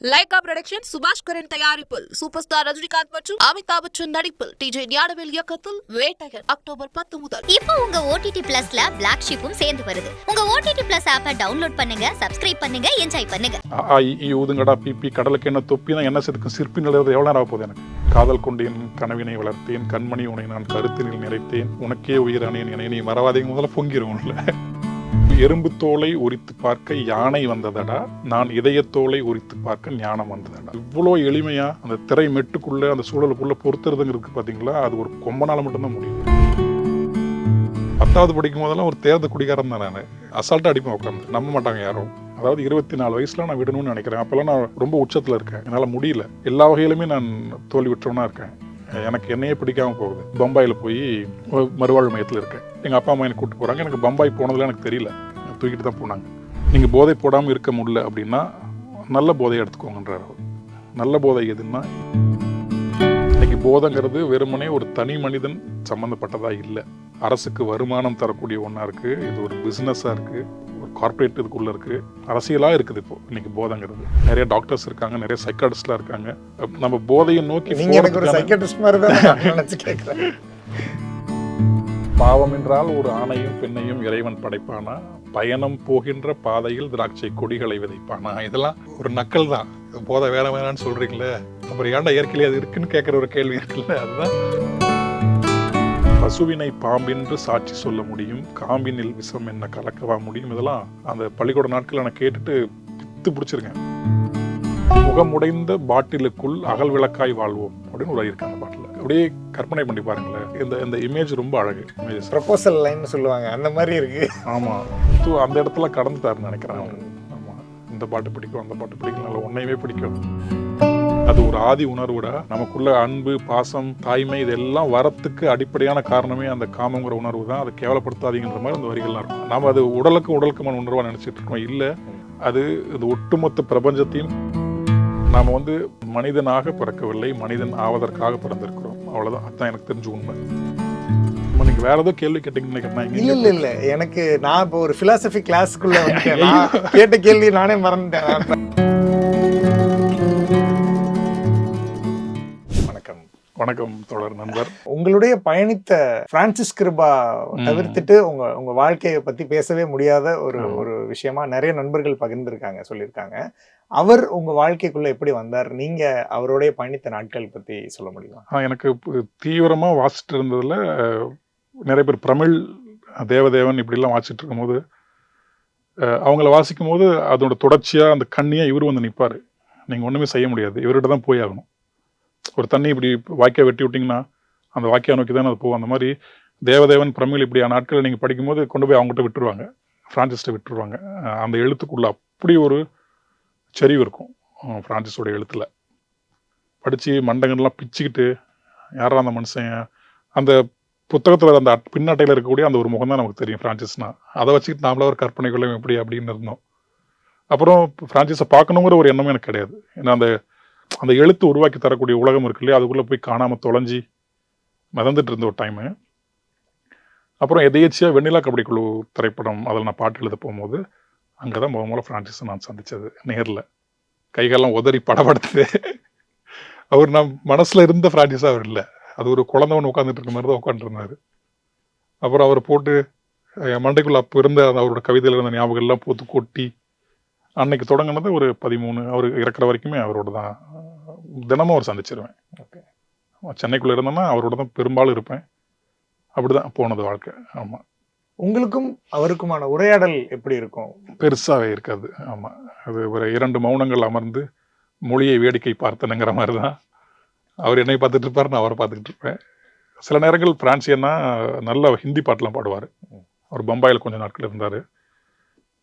Lyca production சுபாஷ் கரன் தயாரிப்பில் super star Rajinikanth மற்றும் அமிதாப் பச்சன் நடிப்பில் டிஜே ஞானவேல் இயக்கத்தில் வேட்டையன் அக்டோபர் 10 முதல். இப்போ உங்க OTT பிளஸ்ல பிளாக் ஷிப்பும் சேர்ந்து வருது. உங்க OTT பிளஸ் ஆப்பை டவுன்லோட் பண்ணுங்க, சப்ஸ்கிரைப் பண்ணுங்க, என்ஜாய் பண்ணுங்க. ஊதுங்கடா பிபி கடலுக்கு என்ன தொப்பி தான் என்ன செதுக்கும் சிற்பி நிலவுறது எவ்வளோ நேரம் போகுது எனக்கு. காதல் கொண்டேன் கனவினை வளர்த்தேன் கண்மணி உனை நான் கருத்தினில் நிறைத்தேன் உனக்கே உயிரானேன் என நீ மறவாதீங்க முதல்ல பொங்கிருவோம்ல. எறும்பு தோலை உரித்து பார்க்க யானை வந்ததடா, நான் இதய தோலை உரித்து பார்க்க ஞானம் வந்ததடா. இவ்வளோ எளிமையா அந்த திரை மெட்டுக்குள்ள அந்த சூழலுக்குள்ள பொறுத்துறதுங்கிறது பாத்தீங்களா, அது ஒரு கொம்பனால மட்டும்தான் முடியும். 10வது படிக்கும் போதெல்லாம் ஒரு தேர்ந்த குடிகாரம் தான் நான். அசால்ட்டா அடிப்பேன் உட்காந்து, நம்ப மாட்டாங்க யாரும். அதாவது 24 வயசுல நான் விடணும்னு நினைக்கிறேன். அப்பெல்லாம் நான் ரொம்ப உச்சத்துல இருக்கேன், என்னால முடியல. எல்லா வகையிலுமே நான் தோல்வி விட்டவனா இருக்கேன். எனக்கு என்னையே பிடிக்காம போகுது. பம்பாயில போய் மறுவாழ்வு மையத்தில் இருக்கேன். எங்க அப்பா அம்மா எனக்கு கூப்பிட்டு போறாங்க. எனக்கு பம்பாய் போனதுல எனக்கு தெரியல, தூக்கிட்டு தான் போனாங்க. நீங்க போதை போடாமல் இருக்க முடியல அப்படின்னா நல்ல போதையை எடுத்துக்கோங்கன்றார் அவர். நல்ல போதை எதுன்னா, இன்னைக்கு போதைங்கிறது வெறுமனே ஒரு தனி மனிதன் சம்மந்தப்பட்டதா இல்லை. அரசுக்கு வருமானம் தரக்கூடிய ஒன்றா இருக்கு. இது ஒரு பிஸ்னஸாக இருக்கு, ஒரு கார்பரேட் இதுக்குள்ள இருக்கு, அரசியலாக இருக்குது. இப்போ இன்னைக்கு போதைங்கிறது நிறைய டாக்டர்ஸ் இருக்காங்க, நிறைய சைக்காட்ரிஸ்ட்லாம் இருக்காங்க. நம்ம போதையை நோக்கி பாவம் என்றால் ஒரு ஆணையும் பெண்ணையும் இறைவன் படைப்பானா, பயணம் போகின்ற பாதையில் திராட்சை கொடிகளை விதைப்பானா. இதெல்லாம் ஒரு நக்கல் தான். போதை வேற வேணான்னு சொல்றீங்களே, அப்புறம் ஏன்டா இயற்கையிலே அது இருக்குன்னு கேட்குற ஒரு கேள்வி இருக்குல்ல. அதுதான் பசுவினை பாம்பின்று சாட்சி சொல்ல முடியும், காம்பினில் விஷம் என்ன கலக்கவா முடியும். இதெல்லாம் அந்த பள்ளிக்கூட நாட்கள் நான் கேட்டுட்டு பித்து பிடிச்சிருக்கேன். முகமுடைந்த பாட்டிலுக்குள் அகல் விளக்காய் வாழ்வோம் அப்படின்னு ஒரு இருக்காங்க பாட்டில். அப்படியே கற்பனை பண்ணி பாருங்களேன். இந்த இமேஜ் ரொம்ப அழகு. ப்ரொபோசல் லைன் சொல்லுவாங்க, அந்த மாதிரி இருக்கு. ஆமா, அந்த இடத்துல கடந்துட்டாருன்னு நினைக்கிறேன் அவரு. ஆமா, இந்த பாட்டு பிடிக்கும், அந்த பாட்டு பிடிக்கும், நல்ல ஒன்னையுமே பிடிக்கும். அது ஒரு ஆதி உணர்வுட நமக்குள்ள அன்பு, பாசம், தாய்மை இதெல்லாம் வரத்துக்கு அடிப்படையான காரணமே அந்த காமங்கிற உணர்வு தான். அதை கேவலப்படுத்தாதீங்கிற மாதிரி அந்த வரிகள்லாம் இருக்கும். நாம அது உடலுக்குமான உணர்வா நினைச்சிட்டு இருக்கோம். இல்லை, அது ஒட்டுமொத்த பிரபஞ்சத்தையும் நாம மனிதனாக பிறக்கவில்லை, மனிதன் ஆவதற்காக பிறந்திருக்கிறோம். அவ்வளவுதான். அதுதான் எனக்கு தெரிஞ்ச உண்மை. நீங்க வேற ஏதோ கேள்வி கேட்டீங்கன்னு இல்ல எனக்கு நான் இப்போ ஒரு பிலாசபி கிளாஸுக்குள்ள வந்துட்டேன். கேட்ட கேள்வி நானே மறந்துட்டேன். வணக்கம் தொடர் நண்பர். உங்களுடைய பயணித்த பிரான்சிஸ் கிருபா தவிர்த்துட்டு உங்க வாழ்க்கையை பத்தி பேசவே முடியாத ஒரு விஷயமா நிறைய நண்பர்கள் பகிர்ந்திருக்காங்க, சொல்லியிருக்காங்க. அவர் உங்க வாழ்க்கைக்குள்ள எப்படி வந்தார்? நீங்க அவருடைய பயணித்த நாட்கள் பத்தி சொல்ல முடியுமா? எனக்கு தீவிரமா வாசிட்டு இருந்ததுல நிறைய பேர் பிரமிழ், தேவதேவன் இப்படிலாம் வாசிட்டு இருக்கும் போது, அவங்கள வாசிக்கும் போது அதோட தொடர்ச்சியா அந்த கண்ணியா இவரு வந்து நிற்பாரு. நீங்க ஒண்ணுமே செய்ய முடியாது, இவர்கிட்ட தான் போய் ஆகணும். ஒரு தண்ணி இப்படி வாய்க்கா வெட்டி விட்டிங்கன்னா அந்த வாய்க்கா நோக்கி தானே அது போகும். அந்த மாதிரி தேவதேவன், பிரமிழ் இப்படியான நாட்கள் நீங்கள் படிக்கும்போது கொண்டு போய் அவங்ககிட்ட விட்டுருவாங்க, ஃப்ரான்சிஸ்ட்டை விட்டுருவாங்க. அந்த எழுத்துக்குள்ள அப்படி ஒரு செறிவு இருக்கும் ஃப்ரான்சிஸோட எழுத்துல. படித்து மண்டங்கள்லாம் பிச்சுக்கிட்டு யாரா அந்த மனுஷன், அந்த புத்தகத்தில் அந்த பின்னட்டையில் இருக்கக்கூடிய அந்த ஒரு முகம் தான் நமக்கு தெரியும் ஃப்ரான்சிஸ்னா. அதை வச்சுக்கிட்டு நாமளே ஒரு கற்பனைக்குள்ள எப்படி அப்படின்னு இருந்தோம். அப்புறம் ஃப்ரான்சிஸை பார்க்கணுங்கிற ஒரு எண்ணமும் எனக்கு கிடையாது. ஏன்னா அந்த எழுத்து உருவாக்கி தரக்கூடிய உலகம் இருக்கு இல்லையா, அதுக்குள்ளே போய் காணாமல் தொலைஞ்சி மிதந்துட்டு இருந்த ஒரு டைமு. அப்புறம் எதேச்சியாக வெண்ணிலா கபடி குழு திரைப்படம், அதில் நான் பாட்டு எழுத போகும்போது அங்கே தான் முதல்ல ஃப்ரான்சிஸை நான் சந்தித்தது நேரில். கைகாலெல்லாம் உதறி படப்படுத்துது. அவர் நான் மனசில் இருந்த ஃப்ரான்சிஸாக அவர் இல்லை, அது ஒரு குழந்தைவன் உட்காந்துட்டு இருக்க மாதிரி தான் உட்காந்துருந்தார். அப்புறம் அவர் போட்டு என் மண்டைக்குள்ளே அப்போ இருந்த அவரோட கவிதையில் இருந்த ஞாபகம்லாம் போட்டு கொட்டி அன்னைக்கு தொடங்கினது ஒரு 13, அவர் இறக்குற வரைக்குமே அவரோட தான் தினமும் அவர் சந்திச்சிருவேன். ஓகே, சென்னைக்குள்ளே இருந்தோம்னா அவரோட தான் பெரும்பாலும் இருப்பேன். அப்படிதான் போனது வாழ்க்கை. ஆமாம். உங்களுக்கும் அவருக்குமான உரையாடல் எப்படி இருக்கும்? பெருசாகவே இருக்காது. ஆமாம், அது ஒரு 2 மௌனங்கள் அமர்ந்து மொழியை வேடிக்கை பார்த்தனுங்கிற மாதிரி தான். அவர் என்னை பார்த்துட்டு இருப்பார், நான் அவரை பார்த்துக்கிட்டு இருப்பேன். சில நேரங்கள் பிரான்சியன்னா நல்ல ஹிந்தி பாட்டெலாம் பாடுவார். அவர் பம்பாயில் கொஞ்சம் நாட்கள் இருந்தார்.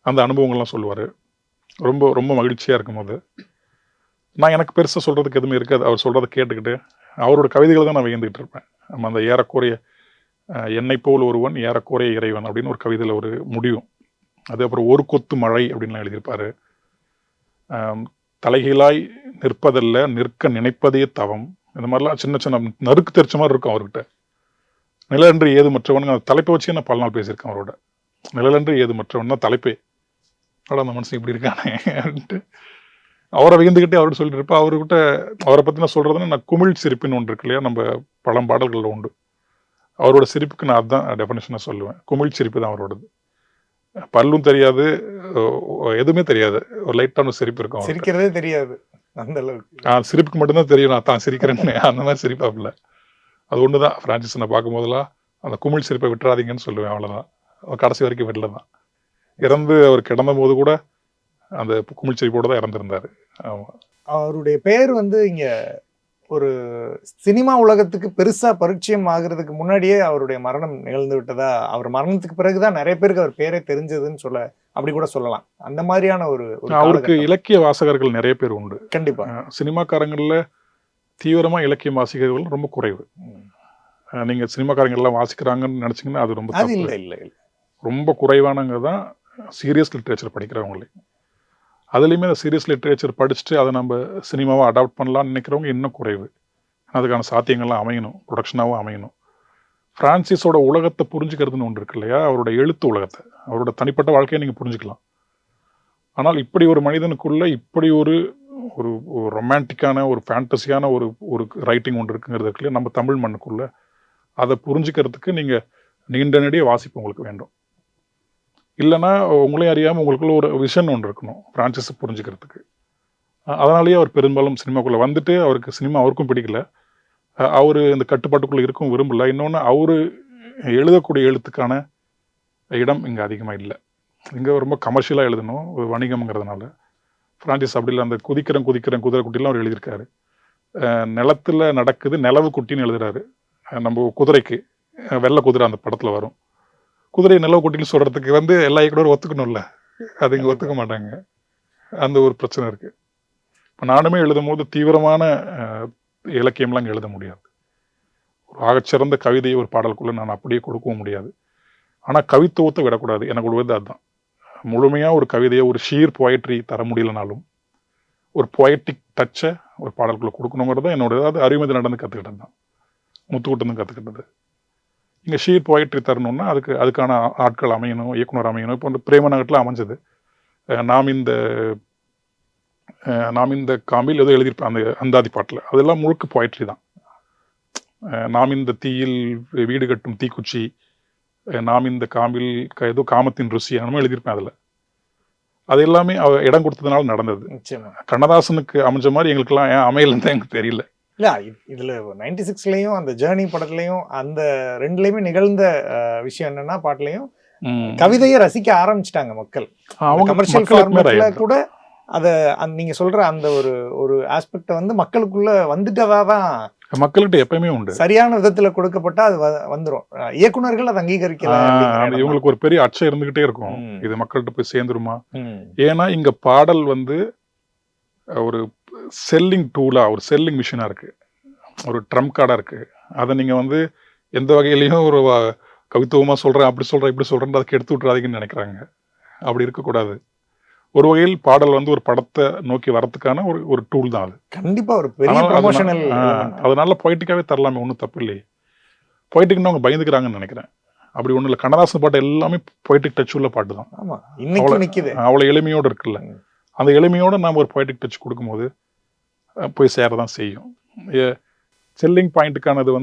அந்த அனுபவங்கள்லாம் சொல்லுவார். ரொம்ப ரொம்ப மகிழ்ச்சியாக இருக்கும்போது நான் எனக்கு பெருசாக சொல்கிறதுக்கு எதுவுமே இருக்காது. அவர் சொல்கிறத கேட்டுக்கிட்டு அவரோட கவிதைகளை தான் நான் வியந்துக்கிட்டு இருப்பேன். நம்ம அந்த ஏறக்குறைய என்னை போல் ஒருவன் ஏறக்குறைய இறைவன் அப்படின்னு ஒரு கவிதையில் ஒரு முடியும். அது அப்புறம் ஒரு கொத்து மழை அப்படின்லாம் எழுதியிருப்பார். தலைகீழாய் நிற்பதல்ல நிற்க நினைப்பதே தவம், இந்த மாதிரிலாம் சின்ன சின்ன நறுக்கு தெரிச்ச மாதிரி இருக்கும் அவர்கிட்ட. நிழலன்று ஏது மற்றவன், அந்த தலைப்பை வச்சு நான் பல நாள் பேசியிருக்கேன் அவரோட. நிழலன்று ஏது மற்றவன் தான் தலைப்பே. அந்த மனுஷன் இப்படி இருக்கானே அப்படின்ட்டு அவரை வியந்துக்கிட்டே அவர்கிட்ட சொல்லிட்டு இருப்பேன். அவர்கிட்ட அவரை பற்றி நான் சொல்கிறதுன்னா, நான் குமிழ் சிரிப்புன்னு ஒன்று இருக்கு இல்லையா, நம்ம பழம் பாடல்களில் உண்டு. அவரோட சிரிப்புக்கு நான் அதுதான் டெஃபினேஷனாக சொல்லுவேன். குமிழ் சிரிப்பு தான் அவரோடது. பல்லும் தெரியாது, எதுவுமே தெரியாது, ஒரு லைட்டான சிரிப்பு இருக்கும். சிரிக்கிறதே தெரியாது அந்த அளவுக்கு. சிரிப்புக்கு மட்டும்தான் தெரியும் நான் தான் சிரிக்கிறேன்னு. அந்த மாதிரி சிரிப்பாப்புல. அது ஒன்று தான் ஃப்ரான்சிஸ் நான் பார்க்கும்போதெல்லாம் அந்த குமிழ் சிரிப்பை விட்டுறாதீங்கன்னு சொல்லுவேன். அவ்வளோதான். கடைசி வரைக்கும் விடல தான். இறந்து அவர் கிடந்த போது கூட அந்த குமிழ் சிரிப்போடு தான் இறந்துருந்தார். ஆமாம். அவருடைய பெயர் வந்து இங்கே ஒரு சினிமா உலகத்துக்கு பெருசா பரிச்சயம் ஆகுறதுக்கு முன்னாடியே அவருடைய மரணம் நிகழ்ந்து விட்டதா, அவர் மரணத்துக்கு பிறகுதான் நிறைய பேருக்கு அவர் பேரே தெரிஞ்சதுன்னு சொல்ல அப்படி கூட சொல்லலாம். அந்த மாதிரியான ஒரு அவருக்கு இலக்கிய வாசகர்கள் நிறைய பேர் உண்டு. கண்டிப்பா. சினிமாக்காரங்கள்ல தீவிரமா இலக்கிய வாசிகர்கள் ரொம்ப குறைவு. நீங்க சினிமாக்காரங்க எல்லாம் வாசிக்கிறாங்கன்னு நினைச்சீங்கன்னா அது ரொம்ப அது இல்லை இல்லை இல்லை, ரொம்ப குறைவானவங்க தான் சீரியஸ் லிட்ரேச்சர் படிக்கிறவங்களே. அதுலேயுமே அந்த சீரியஸ் லிட்ரேச்சர் படிச்சுட்டு அதை நம்ம சினிமாவை அடாப்ட் பண்ணலாம்னு நினைக்கிறவங்க இன்னும் குறைவு. அதுக்கான சாத்தியங்கள்லாம் அமையணும், ப்ரொடக்ஷனாகவும் அமையணும். ஃப்ரான்சிஸோட உலகத்தை புரிஞ்சுக்கிறதுன்னு ஒன்று இருக்கு இல்லையா, அவரோட எழுத்து உலகத்தை, அவரோட தனிப்பட்ட வாழ்க்கையை நீங்கள் புரிஞ்சுக்கலாம். ஆனால் இப்படி ஒரு மனிதனுக்குள்ள இப்படி ஒரு ஒரு ரொமான்டிக்கான ஒரு ஃபேண்டசியான ஒரு ஒரு ரைட்டிங் ஒன்று இருக்குங்கிறது இருக்குல்லையா நம்ம தமிழ் மண்ணுக்குள்ள, அதை புரிஞ்சுக்கிறதுக்கு நீங்கள் நீண்ட நெடிய வாசிப்பு உங்களுக்கு வேண்டும். இல்லைன்னா உங்களையும் அறியாமல் உங்களுக்குள்ள ஒரு விஷன் ஒன்று இருக்கணும் ஃப்ரான்சிஸை புரிஞ்சுக்கிறதுக்கு. அதனாலேயே அவர் பெரும்பாலும் சினிமாக்குள்ளே வந்துட்டு அவருக்கு சினிமா அவருக்கும் பிடிக்கல, அவர் இந்த கட்டுப்பாட்டுக்குள்ளே இருக்கும் விரும்பல. இன்னொன்று அவர் எழுதக்கூடிய எழுத்துக்கான இடம் இங்கே அதிகமாக இல்லை. இங்கே ரொம்ப கமர்ஷியலாக எழுதணும், ஒரு வணிகம்ங்கிறதுனால. ஃப்ரான்சிஸ் அப்படி இல்லை. அந்த குதிக்கிறேன் குதிரை குட்டிலாம் அவர் எழுதியிருக்காரு. நிலத்தில் நடக்குது நிலவு குட்டின்னு எழுதுறாரு. நம்ம குதிரைக்கு வெள்ளை குதிரை அந்த படத்தில் வரும். குதிரை நிலவு குட்டின்னு சொல்கிறதுக்கு எல்லா இயக்குனரும் ஒத்துக்கணும்ல, அது இங்கே ஒத்துக்க மாட்டாங்க. அந்த ஒரு பிரச்சனை இருக்குது. இப்போ நானுமே எழுதும் போது தீவிரமான இலக்கியம்லாம் இங்கே எழுத முடியாது. ஒரு ஆகச்சிறந்த கவிதையை ஒரு பாடலுக்குள்ளே நான் அப்படியே கொடுக்கவும் முடியாது. ஆனால் கவித்துவத்தை விடக்கூடாது. எனக்கு ஒரு அதுதான் முழுமையாக ஒரு கவிதையை ஒரு ஷீர் போயட்ரி தர முடியலனாலும் ஒரு போயட்டிக் டச்சை ஒரு பாடலுக்குள்ளே கொடுக்கணுங்கிறது தான் என்னோட அது அறிவுமதி நடந்து கற்றுக்கிட்டது தான், முத்துக்கிட்டு கற்றுக்கிட்டது. இங்கே ஷீர் போயட்ரி தரணும்னா அதுக்கான ஆட்கள் அமையணும், இயக்குனர் அமையணும். இப்போ பிரேமநகட்டில் அமைஞ்சது. நாம் இந்த காம்பில் ஏதோ எழுதியிருப்பேன் அந்த அந்தாதி பாட்டில், அதெல்லாம் முழுக்க போயட்ரி தான். நாம் இந்த தீயில் வீடு கட்டும் தீக்குச்சி, நாம் இந்த காம்பில் ஏதோ காமத்தின் ருசி அந்த எழுதியிருப்பேன். அதில் அது எல்லாமே இடம் கொடுத்ததுனால நடந்தது. கண்ணதாசனுக்கு அமைஞ்ச மாதிரி எங்களுக்கெல்லாம் ஏன் அமையலன்னு தான் எனக்கு தெரியல. இல்ல இதுல 96லயும் அந்த ஜேர்னி படத்துலயும் அந்த ரெண்டுலயுமே நிகழ்ந்த விஷயம் என்னன்னா, பாட்டுலயும் கவிதையை ரசிக்க ஆரம்பிச்சிட்டாங்க மக்கள். கமர்ஷியல் ஃபார்மேட்ல கூட அத நீங்க சொல்ற அந்த ஒரு ஆஸ்பெக்ட் மக்களுக்குள்ள வந்துட்டதாதான் மக்கள்கிட்ட எப்பயுமே உண்டு. சரியான விதத்துல கொடுக்கப்பட்டா அது வந்துரும். இயக்குனர்கள் அதை அங்கீகரிக்கல. இவங்களுக்கு ஒரு பெரிய அச்சம் இருந்துகிட்டே இருக்கும், இது மக்கள்கிட்ட போய் சேர்ந்துருமா. ஏன்னா இங்க பாடல் ஒரு செல்லிங் டூலா, ஒரு செல்லிங் மிஷினா இருக்கு, ஒரு ட்ரம்ப் கார்டா இருக்கு. அதை நீங்க எந்த வகையிலையும் ஒரு கவித்துவமா சொல்றேன் அப்படி சொல்றேன் இப்படி சொல்றேன் அதுக்கு எடுத்து விட்டுறாதீங்கன்னு நினைக்கிறாங்க. அப்படி இருக்கக்கூடாது. ஒரு வகையில் பாடல் ஒரு படத்தை நோக்கி வரதுக்கான ஒரு டூல் தான் அது. கண்டிப்பா ஒரு பெரிய ப்ரமோஷனல். அதனால பொய்டிக்காவே தரலாமே, ஒன்றும் தப்பு இல்லையே. பொய்டிக்னு அவங்க பயந்துக்கிறாங்கன்னு நினைக்கிறேன். அப்படி ஒன்றும் இல்லை. கண்ணதாசன் பாட்டு எல்லாமே பொய்டிக் டச் உள்ள பாட்டு தான். அவ்வளோ எளிமையோடு இருக்குல்ல. அந்த எளிமையோடு நாம் ஒரு பொய்டிக் டச் கொடுக்கும்போது போய் சேரதான் செய்யும். செல்லிங் பாயிண்ட்டுக்கானது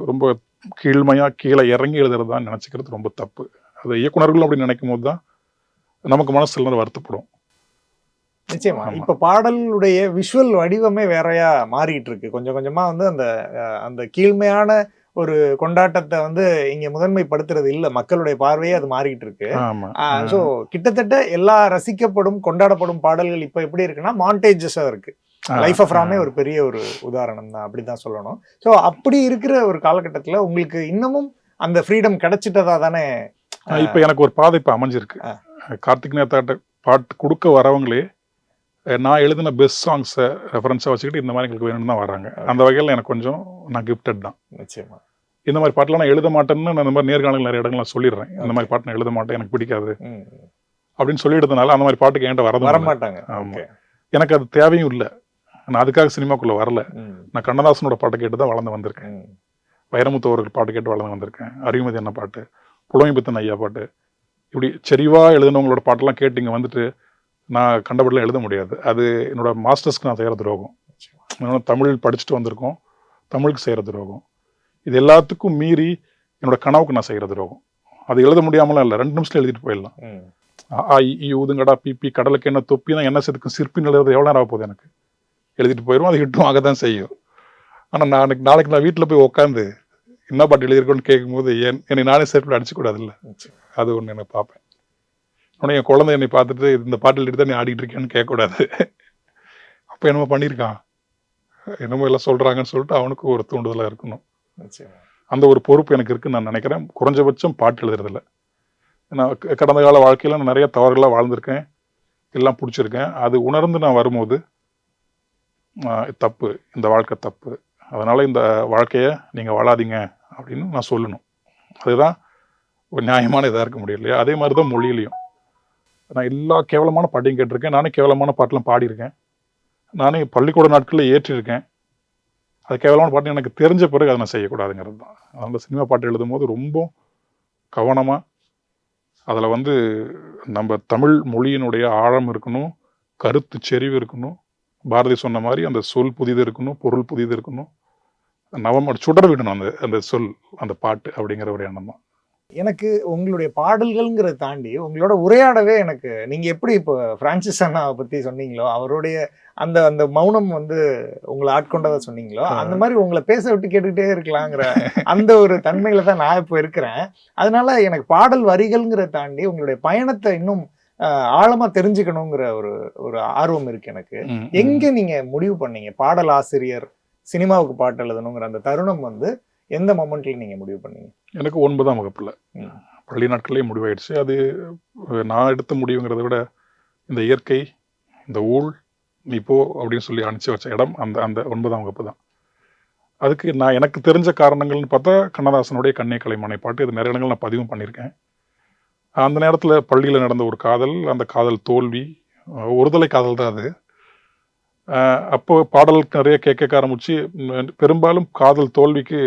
ரொம்ப கீழ்மையாக கீழே இறங்கி எழுதுறதான்னு நினச்சிக்கிறது ரொம்ப தப்பு. அது இயக்குனர்களும் அப்படி நினைக்கும் போது தான் நமக்கு மனசுல வருத்தப்படும். நிச்சயமா. இப்ப பாடலுடைய விஷுவல் வடிவமே வேறையா மாறிட்டு இருக்கு. கொஞ்சம் கொஞ்சமா அந்த கீழ்மையான ஒரு கொண்டாட்டத்தை இங்க முதன்மைப்படுத்துறது இல்ல, மக்களுடைய பார்வையே அது மாறிட்டு இருக்கு. சோ கிட்டத்தட்ட எல்லா ரசிக்கப்படும் கொண்டாடப்படும் பாடல்கள் இப்ப எப்படி இருக்குன்னா மாண்டேஜஸா இருக்கு. லைஃப் ஆஃப் ராமே ஒரு பெரிய ஒரு உதாரணம் தான், அப்படிதான் சொல்லணும். சோ அப்படி இருக்கிற ஒரு காலகட்டத்துல உங்களுக்கு இன்னமும் அந்த ஃப்ரீடம் கிடைச்சிட்டதா தானே? இப்ப எனக்கு ஒரு பாதை இப்ப அமைஞ்சிருக்கு. கார்த்திக் நேதாட்ட பாட்டு கொடுக்க வரவங்களே நான் எழுதின பெஸ்ட் சாங்ஸை ரெஃபரன்ஸாக வச்சுக்கிட்டு இந்த மாதிரி எங்களுக்கு வேணும்னு தான் வராங்க. அந்த வகையில் எனக்கு கொஞ்சம் நான் கிஃப்டட் தான். நிச்சயமா. இந்த மாதிரி பாட்டெலாம் நான் எழுத மாட்டேன்னு நான் இந்த மாதிரி நேர்காணல் நிறைய இடங்கள் சொல்லிடுறேன். இந்த மாதிரி பாட்டு நான் எழுத மாட்டேன், எனக்கு பிடிக்காது அப்படின்னு சொல்லிடுறதுனால அந்த மாதிரி பாட்டுக்கு என்கிட்ட வர மாட்டாங்க. ஆமாம், எனக்கு அது தேவையும் இல்லை. நான் அதுக்காக சினிமாக்குள்ளே வரல. நான் கண்ணதாசனோட பாட்டை கேட்டு தான் வளர்ந்து வந்திருக்கேன். வைரமுத்து அவர்கள் பாட்டு கேட்டு வளர்ந்து வந்திருக்கேன். அறிவுமதி என்ன பாட்டு, புலமைப்பித்தன் ஐயா பாட்டு, இப்படி செறிவாக எழுதினவங்களோட பாட்டெல்லாம் கேட்டு இங்கே வந்துட்டு நான் கண்டபடிலாம் எழுத முடியாது. அது என்னோட மாஸ்டர்ஸ்க்கு நான் செய்கிற துரோகம். என்னோட தமிழ் படிச்சுட்டு வந்திருக்கோம், தமிழுக்கு செய்கிற துரோகம். இது எல்லாத்துக்கும் மீறி என்னோட கனவுக்கு நான் செய்கிற துரோகம். அது எழுத முடியாமலாம் இல்லை, 2 நிமிஷத்துல எழுதிட்டு போயிடலாம். ஊதுங்கடா பிபி கடலுக்கு என்ன தொப்பினா என்ன செதுக்கும் சிற்பி எழுதுறது எவ்வளோ நேரம் ஆக போகுது எனக்கு, எழுதிட்டு போயிடும். அது ஹிட்டும் ஆக தான் செய்யும். ஆனால் நாளைக்கு நான் வீட்டில் போய் உட்காந்து என்ன பாட்டு எழுதியிருக்கோன்னு கேட்கும்போது என்னை நானே செருப்பில் அடிச்சுக்கூடாதுல்ல. அது ஒன்று எனக்கு பார்ப்பேன். ஆனால் என் குழந்தை என்னை பார்த்துட்டு இந்த பாட்டு எழுதி தான் நீ ஆடிட்டு இருக்கேன்னு கேட்கக்கூடாது. அப்போ என்னமோ பண்ணியிருக்கான், என்னமோ எல்லாம் சொல்கிறாங்கன்னு சொல்லிட்டு அவனுக்கு ஒரு தூண்டுதலாக இருக்கணும். அந்த ஒரு பொறுப்பு எனக்கு இருக்குன்னு நான் நினைக்கிறேன். குறைஞ்சபட்சம் பாட்டு எழுதுறதில்ல. நான் கடந்த கால வாழ்க்கையில் நான் நிறைய தவறுகளாக வாழ்ந்திருக்கேன், எல்லாம் பிடிச்சிருக்கேன். அது உணர்ந்து நான் வரும்போது தப்பு, இந்த வாழ்க்கை தப்பு, அதனால் இந்த வாழ்க்கையை நீங்கள் வாழாதீங்க அப்படின்னு நான் சொல்லணும். அதுதான் ஒரு நியாயமான இதாக இருக்க முடியும் இல்லையா? அதே மாதிரி தான் மொழியிலையும் நான் எல்லா கேவலமான பாட்டையும் கேட்டிருக்கேன். நானே கேவலமான பாட்டெலாம் பாடியிருக்கேன். நானே பள்ளிக்கூட நாட்களில் ஏற்றிருக்கேன். அது கேவலமான பாட்டு எனக்கு தெரிஞ்ச பிறகு அதை நான் செய்யக்கூடாதுங்கிறது தான். அதனால் சினிமா பாட்டு எழுதும் போது ரொம்ப கவனமாக அதில் நம்ம தமிழ் மொழியினுடைய ஆழம் இருக்கணும், கருத்து செறிவு இருக்கணும். பாரதி சொன்ன மாதிரி அந்த சொல் புதிது இருக்கணும், பொருள் புதிது இருக்கணும், சுடர் விடணும் அந்த சொல், அந்த பாட்டு அப்படிங்கிற ஒரு எண்ணம் தான். எனக்கு உங்களுடைய பாடல்கள்ங்கிறத தாண்டி உங்களோட உரையாடவே எனக்கு நீங்க எப்படி இப்போ பிரான்சிஸ் அண்ணாவை பத்தி சொன்னீங்களோ, அவருடைய அந்த அந்த மௌனம் உங்களை ஆட்கொண்டதை சொன்னீங்களோ, அந்த மாதிரி உங்களை பேச விட்டு கேட்டுக்கிட்டே இருக்கலாங்கிற அந்த ஒரு தன்மையில தான் நான் இப்போ இருக்கிறேன். அதனால எனக்கு பாடல் வரிகள்ங்கிறத தாண்டி உங்களுடைய பயணத்தை இன்னும் ஆழமா தெரிஞ்சுக்கணுங்கிற ஒரு ஆர்வம் இருக்கு எனக்கு. எங்க நீங்க முடிவு பண்ணீங்க பாடல் ஆசிரியர் சினிமாவுக்கு பாட்டு எழுதணுங்கிற அந்த தருணம் எந்த மொமெண்ட்ல நீங்க முடிவு பண்ணீங்க? எனக்கு 9ஆம் வகுப்புல பள்ளி நாட்களே முடிவாயிடுச்சு. அது நான் எடுத்த முடிவுங்கிறத விட இந்த இயற்கை, இந்த ஊழ், நீ போ அப்படின்னு சொல்லி அனுப்பிச்சு வச்ச இடம் அந்த 9ஆம் வகுப்பு தான். அதுக்கு நான் எனக்கு தெரிஞ்ச காரணங்கள்னு பார்த்தா கண்ணதாசனுடைய கண்ணே கலைமானை பாட்டு. இது நிறைய இடங்கள் நான் பதிவும் பண்ணியிருக்கேன். அந்த நேரத்தில் பள்ளியில் நடந்த ஒரு காதல், அந்த காதல் தோல்வி, ஒருதலை காதல் தான் அது. அப்போ பாடல் நிறைய கேட்க ஆரம்பிச்சு, பெரும்பாலும் காதல் தோல்விக்கு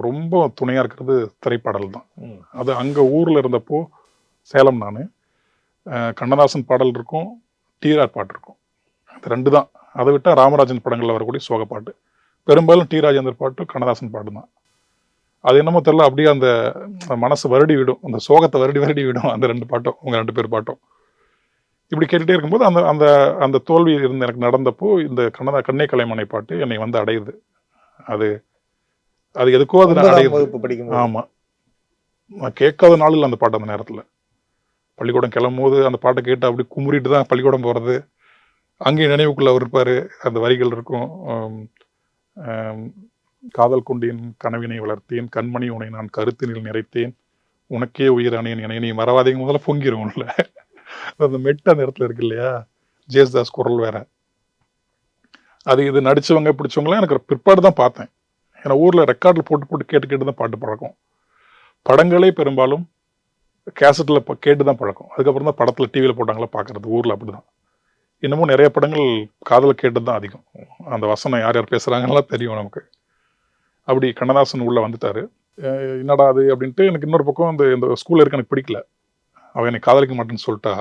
ரொம்ப துணையாக இருக்கிறது திரைப்பாடல் தான். அது அங்கே ஊரில் இருந்தப்போ சேலம், நான் கண்ணதாசன் பாடல் இருக்கும், டிஆர் பாட்டு இருக்கும், அது 2 தான். அதை விட்டால் ராமராஜன் படங்களில் வரக்கூடிய சோக பாட்டு. பெரும்பாலும் டி ராஜேந்தர் பாட்டு, கண்ணதாசன் பாட்டு தான். அது என்னமோ தெரியல, அப்படியே அந்த மனசு வருடி விடும், அந்த சோகத்தை வருடி விடும் அந்த 2 பாட்டும், உங்கள் 2 பேர் பாட்டும். இப்படி கேட்டுகிட்டே இருக்கும்போது அந்த அந்த அந்த தோல்வி இருந்து எனக்கு நடந்தப்போ இந்த கண்ணே கலைமானை பாட்டு என்னை அடையுது. அது அது எதுக்கோ அது அடையுது. ஆமாம், நான் கேட்காத நாளில் அந்த பாட்டு அந்த நேரத்தில் பள்ளிக்கூடம் கிளம்பும்போது அந்த பாட்டை கேட்டு அப்படி குமுறிட்டு தான் பள்ளிக்கூடம் போகிறது. அங்கேயும் நினைவுக்குள்ள அவர் இருப்பார், அந்த வரிகள் இருக்கும். காதல் கொண்டேன் கனவினை வளர்த்தேன், கண்மணி உனை நான் கருத்தினில் நிறைத்தேன், உனக்கே உயிரானேன் என நீ மறவாதீங்க முதல்ல பொங்கிருவோம்ல. அந்த மெட்டு அந்த இடத்துல இருக்கு இல்லையா, ஜேசுதாஸ் குரல் வேற. அது இது நடிச்சவங்க பிடிச்சவங்களாம் எனக்கு பிற்பாடு தான் பார்த்தேன். ஏன்னா ஊரில் ரெக்கார்டில் போட்டு கேட்டு தான் பாட்டு பழக்கம். படங்களே பெரும்பாலும் கேசட்டில் கேட்டு தான் பழக்கம். அதுக்கப்புறம் தான் படத்தில் டிவியில் போட்டாங்களா பார்க்குறது. ஊரில் அப்படி தான். இன்னமும் நிறைய படங்கள் காதலை கேட்டு தான் அதிகம். அந்த வசனம் யார் யார் பேசுகிறாங்கலாம் தெரியும் நமக்கு. அப்படி கண்ணதாசன் உள்ளே வந்துட்டார். என்னடா அது அப்படின்ட்டு எனக்கு இன்னொரு பக்கம் இந்த ஸ்கூலில் இருக்க எனக்கு பிடிக்கல. அவன் என்னை காதலிக்க மாட்டேன்னு சொல்லிட்டா,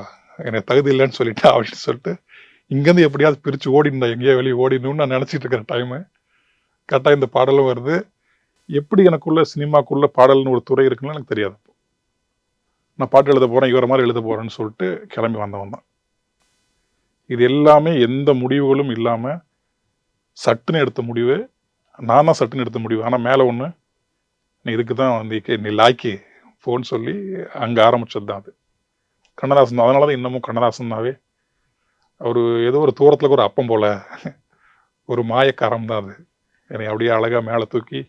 எனக்கு தகுதி இல்லைன்னு சொல்லிட்டா அப்படின்னு சொல்லிட்டு இங்கேருந்து எப்படியாவது பிரித்து ஓடினா, எங்கேயோ வெளியே ஓடிடணும்னு நான் நினச்சிட்டு இருக்கிற டைமு கரெக்டாக இந்த பாடலும் வருது. எப்படி எனக்குள்ள சினிமாக்குள்ள பாடல்னு ஒரு துறை இருக்குன்னு எனக்கு தெரியாது. நான் பாட்டு எழுத போகிறேன், இவரை மாதிரி எழுத போகிறேன்னு சொல்லிட்டு கிளம்பி வந்தவன் தான். இது எல்லாமே எந்த முடிவுகளும் இல்லாமல் சட்டுன்னு எடுத்த முடிவு. நான் தான் சட்டுன்னு எடுத்த முடிவு. ஆனால் மேலே ஒன்று, நீ இதுக்கு தான் நீ லாய்க்கு போன்னு சொல்லி அங்கே ஆரம்பிச்சது தான் அது. கண்ணதாசன் தான். அதனால தான் இன்னமும் கண்ணதாசன்னாவே அவர் ஏதோ ஒரு தூரத்தில் ஒரு அப்பம் போல ஒரு மாயக்காரம் தான் அது. என்னை அப்படியே அழகாக மேலே தூக்கி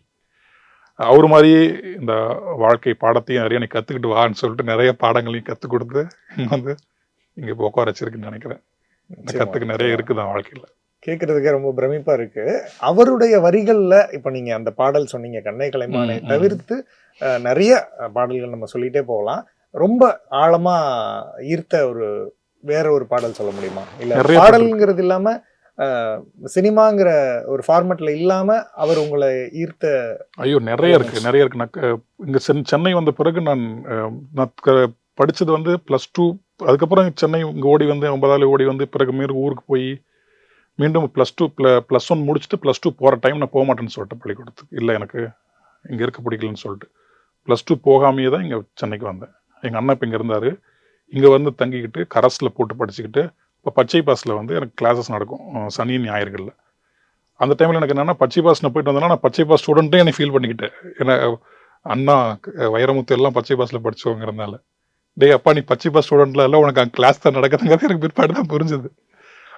அவர் மாதிரியே இந்த வாழ்க்கை பாடத்தையும் நிறைய நீ கற்றுக்கிட்டு வான்னு சொல்லிட்டு நிறைய பாடங்களையும் கற்றுக் கொடுத்து இங்கே இப்போ உட்கார வச்சிருக்குன்னு நினைக்கிறேன். கற்றுக்க நிறைய இருக்குதான் வாழ்க்கையில். கேட்கறதுக்கே ரொம்ப பிரமிப்பா இருக்கு. அவருடைய வரிகள்ல இப்ப நீங்க அந்த பாடல் சொன்னீங்க கண்ணே கலைமானை தவிர்த்து நிறைய பாடல்கள் நம்ம சொல்லிட்டே போகலாம். ரொம்ப ஆழமா ஈர்த்த வேற ஒரு பாடல் சொல்ல முடியுமா? இல்ல பாடல்ங்கிறது இல்லாம சினிமாங்கிற ஒரு ஃபார்மேட்ல இல்லாம அவர் உங்களை ஈர்த்த? ஐயோ, நிறைய இருக்கு. நான் இங்க சென்னை வந்த பிறகு நான் படிச்சது +2 அதுக்கப்புறம் சென்னை இங்கே ஓடி வந்து 9வது ஓடி வந்து பிறகு மீண்டும் ஊருக்கு போய் மீண்டும் +1 முடிச்சுட்டு +2 போகிற டைம் நான் போக மாட்டேன்னு சொல்லிட்டு பள்ளிக்கூடத்துக்கு. இல்லை எனக்கு இங்கே இருக்க பிடிக்கலன்னு சொல்லிட்டு +2 போகாமையே தான் இங்கே சென்னைக்கு வந்தேன். எங்கள் அண்ணன் இப்போ இங்கே இருந்தார். இங்கே வந்து தங்கிக்கிட்டு கரஸில் போட்டு படிச்சுக்கிட்டு இப்போ பச்சை பாஸில் வந்து எனக்கு கிளாஸஸ் நடக்கும் சனி ஞாயிறுகளில். அந்த டைமில் எனக்கு என்னென்னா பச்சை பாஸ் நான் போயிட்டு வந்தேன்னா நான் பச்சை பாஸ் ஸ்டூடெண்ட்டே எனக்கு ஃபீல் பண்ணிக்கிட்டேன். ஏன்னா அண்ணா வைரமுத்து எல்லாம் பச்சை பாஸில் படிச்சவங்கிறதுனால, டேய் அப்பா நீ பச்சை பாஸ் ஸ்டூடெண்ட்ல எல்லாம் உனக்கு அங்கே கிளாஸ் தான் நடக்குதுங்கிறது எனக்கு பிற்பாடு தான் புரிஞ்சுது.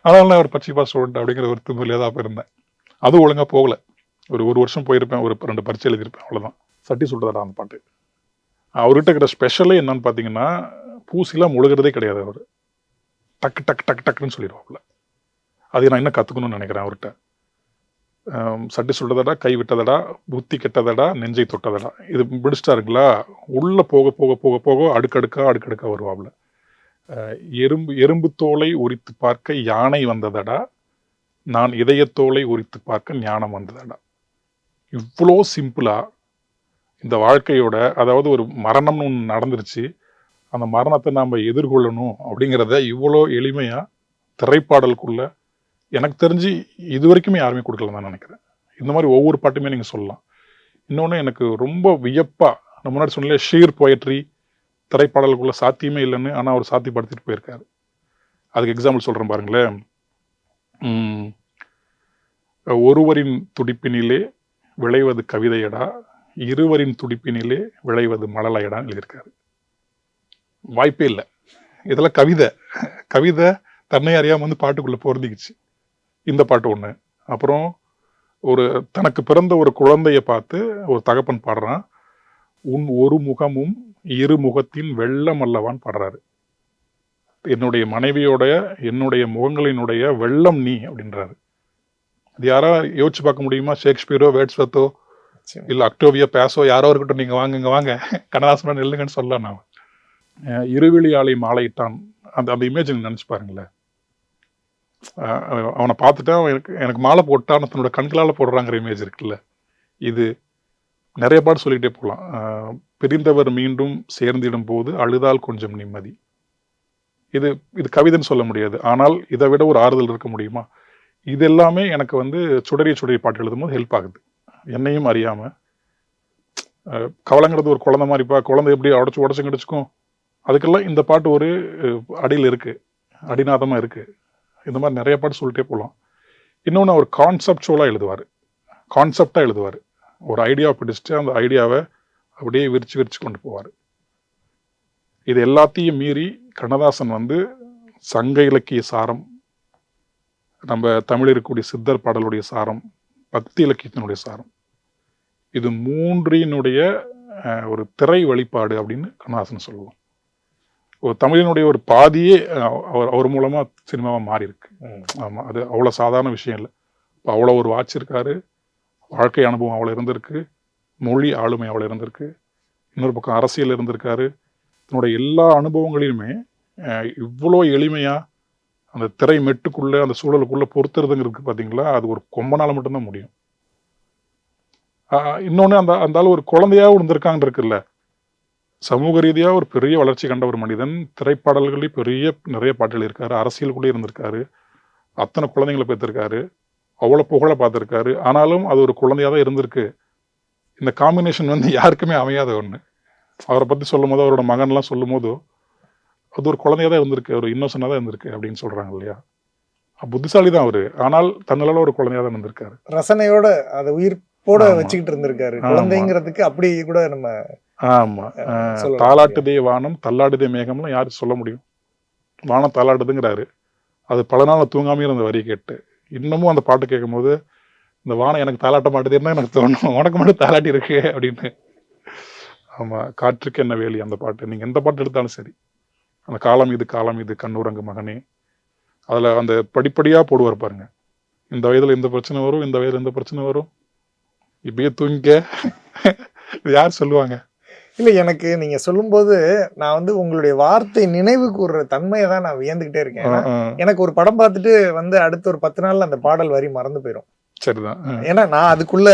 அதனால நான் ஒரு பச்சை பாஸ் ஸ்டூடெண்ட் அப்படிங்கிற ஒரு தும்பிலே தான் இருந்தேன். அதுவும் ஒழுங்காக போகலை. ஒரு வருஷம் போயிருப்பேன், ஒரு 2 பரீட்சை எழுதியிருப்பேன், அவ்வளோதான். சட்டி சுட்டதாடா அந்த பாட்டு. அவர்கிட்ட இருக்கிற ஸ்பெஷலே என்னன்னு பார்த்தீங்கன்னா, பூசிலாம் முழுகிறதே கிடையாது. அவர் டக்கு டக்கு டக்கு டக்குன்னு சொல்லிடுவாப்புல. அதை நான் இன்னும் கற்றுக்கணும்னு நினைக்கிறேன் அவர்கிட்ட. சட்டி சுட்டதடா, கை விட்டதடா, புத்தி கெட்டதடா, நெஞ்சை தொட்டதடா, இது பிடிச்சிட்டாருங்களா உள்ளே போக போக போக போக அடுக்கடுக்கா வருவாப்புல. எறும்பு தோலை உரித்து பார்க்க யானை வந்ததடா, நான் இதயத்தோலை உரித்து பார்க்க ஞானம் வந்ததடா. இவ்வளோ சிம்பிளா இந்த வாழ்க்கையோட, அதாவது ஒரு மரணம்னு ஒன்று நடந்துருச்சு, அந்த மரணத்தை நாம் எதிர்கொள்ளணும் அப்படிங்கிறத இவ்வளோ எளிமையாக திரைப்பாடலுக்குள்ள எனக்கு தெரிஞ்சு இது வரைக்குமே யாருமே கொடுக்கலன்னு தான் நினைக்கிறேன். இந்த மாதிரி ஒவ்வொரு பாட்டுமே நீங்கள் சொல்லலாம். இன்னொன்று எனக்கு ரொம்ப வியப்பாக, நான் முன்னாடி சொன்னல ஷீர் போயட்ரி திரைப்பாடலுக்குள்ள சாத்தியமே இல்லைன்னு, ஆனால் அவர் சாத்தியப்படுத்திட்டு போயிருக்காரு. அதுக்கு எக்ஸாம்பிள் சொல்கிறேன் பாருங்களேன். ஒருவரின் துடிப்பினிலே விளைவது கவிதையடா, இருவரின் துடிப்பினிலே விளைவது மழலையடான்னு எழுதியிருக்காரு. வாய்ப்பே இல்லை. இதெல்லாம் கவிதை தன்னை அறியாம வந்து பாட்டுக்குள்ளே பொருந்திக்குச்சு. இந்த பாட்டு ஒன்று. அப்புறம் தனக்கு பிறந்த ஒரு குழந்தைய பார்த்து ஒரு தகப்பன் பாடுறான், உன் ஒரு முகமும் இரு முகத்தின் வெள்ளம் அல்லவான்னு பாடுறாரு. என்னுடைய மனைவியோடைய என்னுடைய முகங்களினுடைய வெள்ளம் நீ அப்படின்றாரு. இது யாரா யோசிச்சு பார்க்க முடியுமா? ஷேக்ஸ்பியரோ வேர்ட்ஸ்வர்த்தோ இல்லை அக்டோவியோ பேசோ யாரோ இருக்கட்டும், நீங்கள் வாங்க இங்கே வாங்க கண்ணதாசன் இல்லைங்கன்னு சொல்லலாம். நான் இருவிழி ஆலை மாலையிட்டான், அந்த இமேஜ் நினச்சி பாருங்களேன். அவனை பார்த்துட்டா எனக்கு மாலை போட்டான் தன்னோட கண்களால் போடுறாங்கிற இமேஜ் இருக்குல்ல. இது நிறைய பாட்டு சொல்லிக்கிட்டே போகலாம். பிரிந்தவர் மீண்டும் சேர்ந்திடும் போது அழுதால் கொஞ்சம் நிம்மதி. இது கவிதைன்னு சொல்ல முடியாது, ஆனால் இதை விட ஒரு ஆறுதல் இருக்க முடியுமா? இது எல்லாமே எனக்கு வந்து சுடரி பாட்டு எழுதும் போது ஹெல்ப் ஆகுது. என்னையும் அறியாமல் கவலைங்கிறது ஒரு குழந்தை மாதிரிப்பா, குழந்தை எப்படி உடச்சு கிடச்சிக்கும், அதுக்கெல்லாம் இந்த பாட்டு ஒரு அடியில் இருக்குது, அடிநாதமாக இருக்குது. இந்த மாதிரி நிறைய பாட்டு சொல்லிட்டே போகலாம். இன்னொன்று அவர் கான்செப்டுவலாக எழுதுவார். ஒரு ஐடியாவை பிடிச்சிட்டு அந்த ஐடியாவை அப்படியே விரிச்சு கொண்டு போவார். இது எல்லாத்தையும் மீறி கண்ணதாசன் வந்து சங்க இலக்கிய சாரம், நம்ம தமிழ் இருக்கக்கூடிய சித்தர் பாடலுடைய சாரம், பக்தி இலக்கியத்தினுடைய சாரம், இது மூன்றினுடைய ஒரு திரை வெளிப்பாடு அப்படின்னு கண்ணதாசன் சொல்லுவோம். ஒரு தமிழினுடைய ஒரு பாதியே அவர் மூலமா சினிமாவா மாறி இருக்கு. ஆமா, அது அவ்வளவு சாதாரண விஷயம் இல்லை. இப்போ அவ்வளோ ஒரு வாட்ச் இருக்காரு, வாழ்க்கை அனுபவம் அவ்வளோ இருந்திருக்கு, மொழி ஆளுமை அவ்வளோ இருந்திருக்கு, இன்னொரு பக்கம் அரசியல் இருந்திருக்காரு. தன்னுடைய எல்லா அனுபவங்களையுமே இவ்வளோ எளிமையா அந்த திரை மெட்டுக்குள்ள அந்த சூழலுக்குள்ள பொறுத்துறதுங்கிறது பார்த்தீங்களா, அது ஒரு கொம்பனால மட்டும்தான் முடியும். இன்னொன்று அந்த ஆள் ஒரு குழந்தையாக இருந்திருக்காங்க இருக்குல்ல, சமூக ரீதியாக ஒரு பெரிய வளர்ச்சி கண்ட ஒரு மனிதன், திரைப்பாடல்களே நிறைய பாட்டுகள் இருக்காரு, அரசியலுக்குள்ளே இருந்திருக்காரு, அத்தனை குழந்தைங்களை பெற்றிருக்காரு, அவ்வளோ புகழை பார்த்துருக்காரு. ஆனாலும் அது ஒரு குழந்தையாக தான் இருந்திருக்கு. இந்த காம்பினேஷன் வந்து யாருக்குமே அமையாத ஒன்று. அவரை பற்றி சொல்லும் போது, அவரோட மகன்லாம் சொல்லும் போதோ, அது ஒரு குழந்தையாக தான் இருந்திருக்கு, ஒரு இன்னோசனாக தான் இருந்திருக்கு அப்படின்னு சொல்கிறாங்க இல்லையா. புத்திசாலி தான் அவர், ஆனால் தன்னால ஒரு குழந்தையாக தான் இருந்திருக்காரு. ரசனையோட அதை உயிர்ப்போட வச்சுக்கிட்டு இருந்திருக்காரு. குழந்தைங்கிறதுக்கு அப்படி கூட நம்ம ஆமா, தாலாட்டுதே வானம் தள்ளாடுதே மேகம்லாம் யாரு சொல்ல முடியும்? வானம் தாலாடுதுங்கிறாரு, அது பல நாள் தூங்காமே இருந்த வரி கேட்டு இன்னமும் அந்த பாட்டு கேட்கும் போது இந்த வானம் எனக்கு தாலாட்ட மாட்டுதுன்னா எனக்கு தோணும், உனக்கு மட்டும் தாலாட்டி இருக்கு அப்படின்னு. ஆமா, காற்றுக்கு என்ன வேலி அந்த பாட்டு, நீங்க எந்த பாட்டு எடுத்தாலும் சரி, அந்த காலம் இது கண்ணூரங்கு மகனே, அதுல அந்த படிப்படியா போடுவார் பாருங்க. இந்த வயதுல இந்த பிரச்சனை வரும், இந்த வயதுல இந்த பிரச்சனை வரும், இப்பயே தூங்க யார் சொல்லுவாங்க? இல்லை, எனக்கு நீங்கள் சொல்லும்போது நான் வந்து உங்களுடைய வார்த்தை நினைவு கூறுற தன்மையை தான் நான் வியந்துக்கிட்டே இருக்கேன். எனக்கு ஒரு படம் பார்த்துட்டு வந்து அடுத்த ஒரு 10 நாள்ல அந்த பாடல் வரி மறந்து போயிடும். சரிதான். ஏன்னா நான் அதுக்குள்ள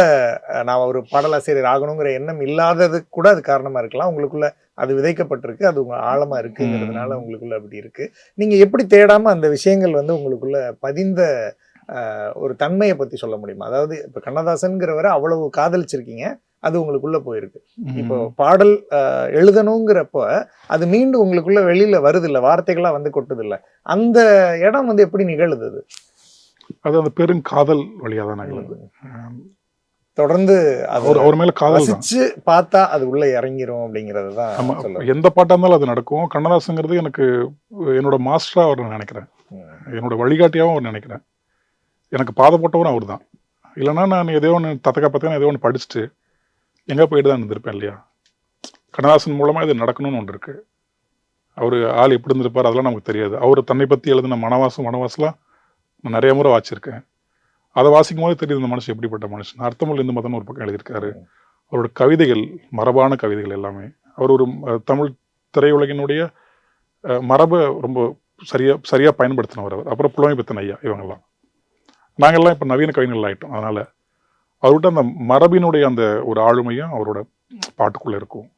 நான் ஒரு பாடலாசிரியர் ஆகணுங்கிற எண்ணம் இல்லாதது கூட அது காரணமா இருக்கலாம். உங்களுக்குள்ள அது விதைக்கப்பட்டிருக்கு, அது உங்க ஆழமா இருக்குங்கிறதுனால உங்களுக்குள்ள அப்படி இருக்கு. நீங்க எப்படி தேடாம அந்த விஷயங்கள் வந்து உங்களுக்குள்ள பதிந்த ஒரு தன்மையை பத்தி சொல்ல முடியுமா? அதாவது இப்ப கண்ணதாசன்கிறவரை அவ்வளவு காதலிச்சிருக்கீங்க, அது உங்களுக்குள்ள போயிருக்கு. இப்போ பாடல் எழுதணுங்கிறப்ப அது மீண்டும் உங்களுக்குள்ள வெளியில வருது இல்ல, வார்த்தைகளா வந்து கொட்டுது இல்ல, அந்த இடம் வந்து எப்படி நிகழுது? அது அந்த பெருங்காதல் வழியா தான் நிகழுது. தொடர்ந்து அவர் மேல காதல் தான். ரசிச்சு பார்த்தா அது உள்ள இறங்கிரும் அப்படிங்கிறது தான். ஆமா, எந்த பாட்டா இருந்தாலும் அது நடக்கும். கண்ணதாசங்கிறது எனக்கு என்னோட மாஸ்டரா அவர் நினைக்கிறேன், என்னோட வழிகாட்டியாவும் அவர் நினைக்கிறேன். எனக்கு பாதை போட்டவரும் அவர் தான். இல்லைன்னா நான் ஏதோ ஒன்று தத்தக்கா பார்த்தா ஏதோ ஒன்று படிச்சுட்டு எங்கே போயிட்டு தான் இருந்திருப்பேன் இல்லையா. கண்ணதாசன் மூலமாக இது நடக்கணும்னு ஒன்று இருக்கு. அவர் ஆள் எப்படி இருந்திருப்பார் அதெல்லாம் நமக்கு தெரியாது. அவர் தன்னை பற்றி எழுதின வனவாசம்லாம் நான் நிறைய முறை வாசிச்சிருக்கேன். அதை வாசிக்கும் போது தெரியுது இந்த மனுஷன் எப்படிப்பட்ட மனுஷன். அர்த்தமுள்ள இந்து மதம்னு ஒரு பக்கம் எழுதியிருக்காரு. அவரோட கவிதைகள் மரபான கவிதைகள் எல்லாமே. அவர் ஒரு தமிழ் திரையுலகினுடைய மரபை ரொம்ப சரியாக பயன்படுத்தினவர் அவர். அப்புறம் புலமை பெத்தன் ஐயா இவங்கெல்லாம். நாங்கள்லாம் இப்போ நவீன கவிஞர்கள் ஆகிட்டோம். அதனால் அவர்கிட்ட அந்த மரபினுடைய அந்த ஒரு ஆளுமையும் அவரோட பாட்டுக்குள்ளே இருக்கும்.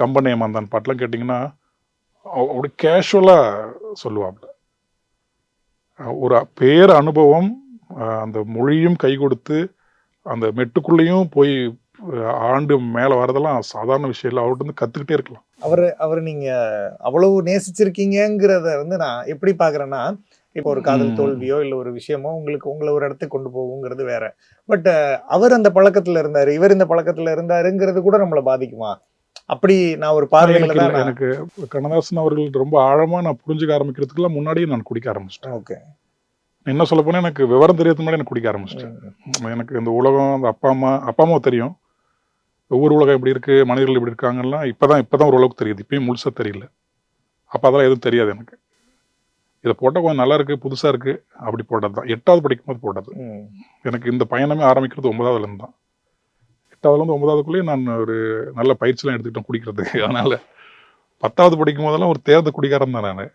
கம்பன் ஏமாந்தான் பாட்டெலாம் கேட்டிங்கன்னா அப்படி கேஷுவலாக சொல்லுவாப்ல. ஒரு பேர் அனுபவம், அந்த மொழியும் கை கொடுத்து அந்த மெட்டுக்குள்ளேயும் போய் ஆண்டு மேலே வரதெல்லாம் சாதாரண விஷயம் இல்லை. அவர்கிட்ட வந்து கற்றுக்கிட்டே இருக்கலாம். அவர் நீங்கள் அவ்வளவு நேசிச்சிருக்கீங்கிறத வந்து நான் எப்படி பார்க்குறேன்னா, இப்போ ஒரு காதல் தோல்வியோ இல்லை ஒரு விஷயமோ உங்களை ஒரு இடத்துக்கு கொண்டு போகுங்கிறது வேற. பட் அவர் அந்த பழக்கத்தில் இருந்தார், இவர் இந்த பழக்கத்தில் இருந்தாருங்கிறது கூட நம்மளை பாதிக்குமா? அப்படி நான் ஒரு பார்வையில தான் எனக்கு கண்ணதாசன் அவர்கள் ரொம்ப ஆழமாக நான் புரிஞ்சுக்க ஆரம்பிக்கிறதுக்குலாம் முன்னாடியே நான் குடிக்க ஆரம்பிச்சிட்டேன். ஓகே, என்ன சொல்ல போனால் எனக்கு விவரம் தெரியறது முன்னாடி எனக்கு குடிக்க ஆரம்பிச்சிட்டேன். எனக்கு இந்த உலகம், அந்த அப்பா அம்மாவும் தெரியும், ஒவ்வொரு உலகம் எப்படி இருக்குது, மனிதர்கள் எப்படி இருக்காங்கலாம் இப்போதான் ஓரளவுக்கு தெரியுது. இப்பயும் முழுசாக தெரியல. அப்போ அதெல்லாம் எதுவும் தெரியாது எனக்கு. இதை போட்டால் கொஞ்சம் நல்லா இருக்குது, புதுசாக இருக்குது, அப்படி போட்டது தான். 8வது படிக்கும்போது போட்டது. எனக்கு இந்த பயணமே ஆரம்பிக்கிறது 9வதுலேருந்து தான். 8வதுலேருந்து 9வதுக்குள்ளேயே நான் ஒரு நல்ல பயிற்சியெலாம் எடுத்துக்கிட்டேன் குடிக்கிறதுக்கு. அதனால் 10வது படிக்கும் போதெல்லாம் ஒரு தேர்ந்த குடிக்காரன் தான் நான்.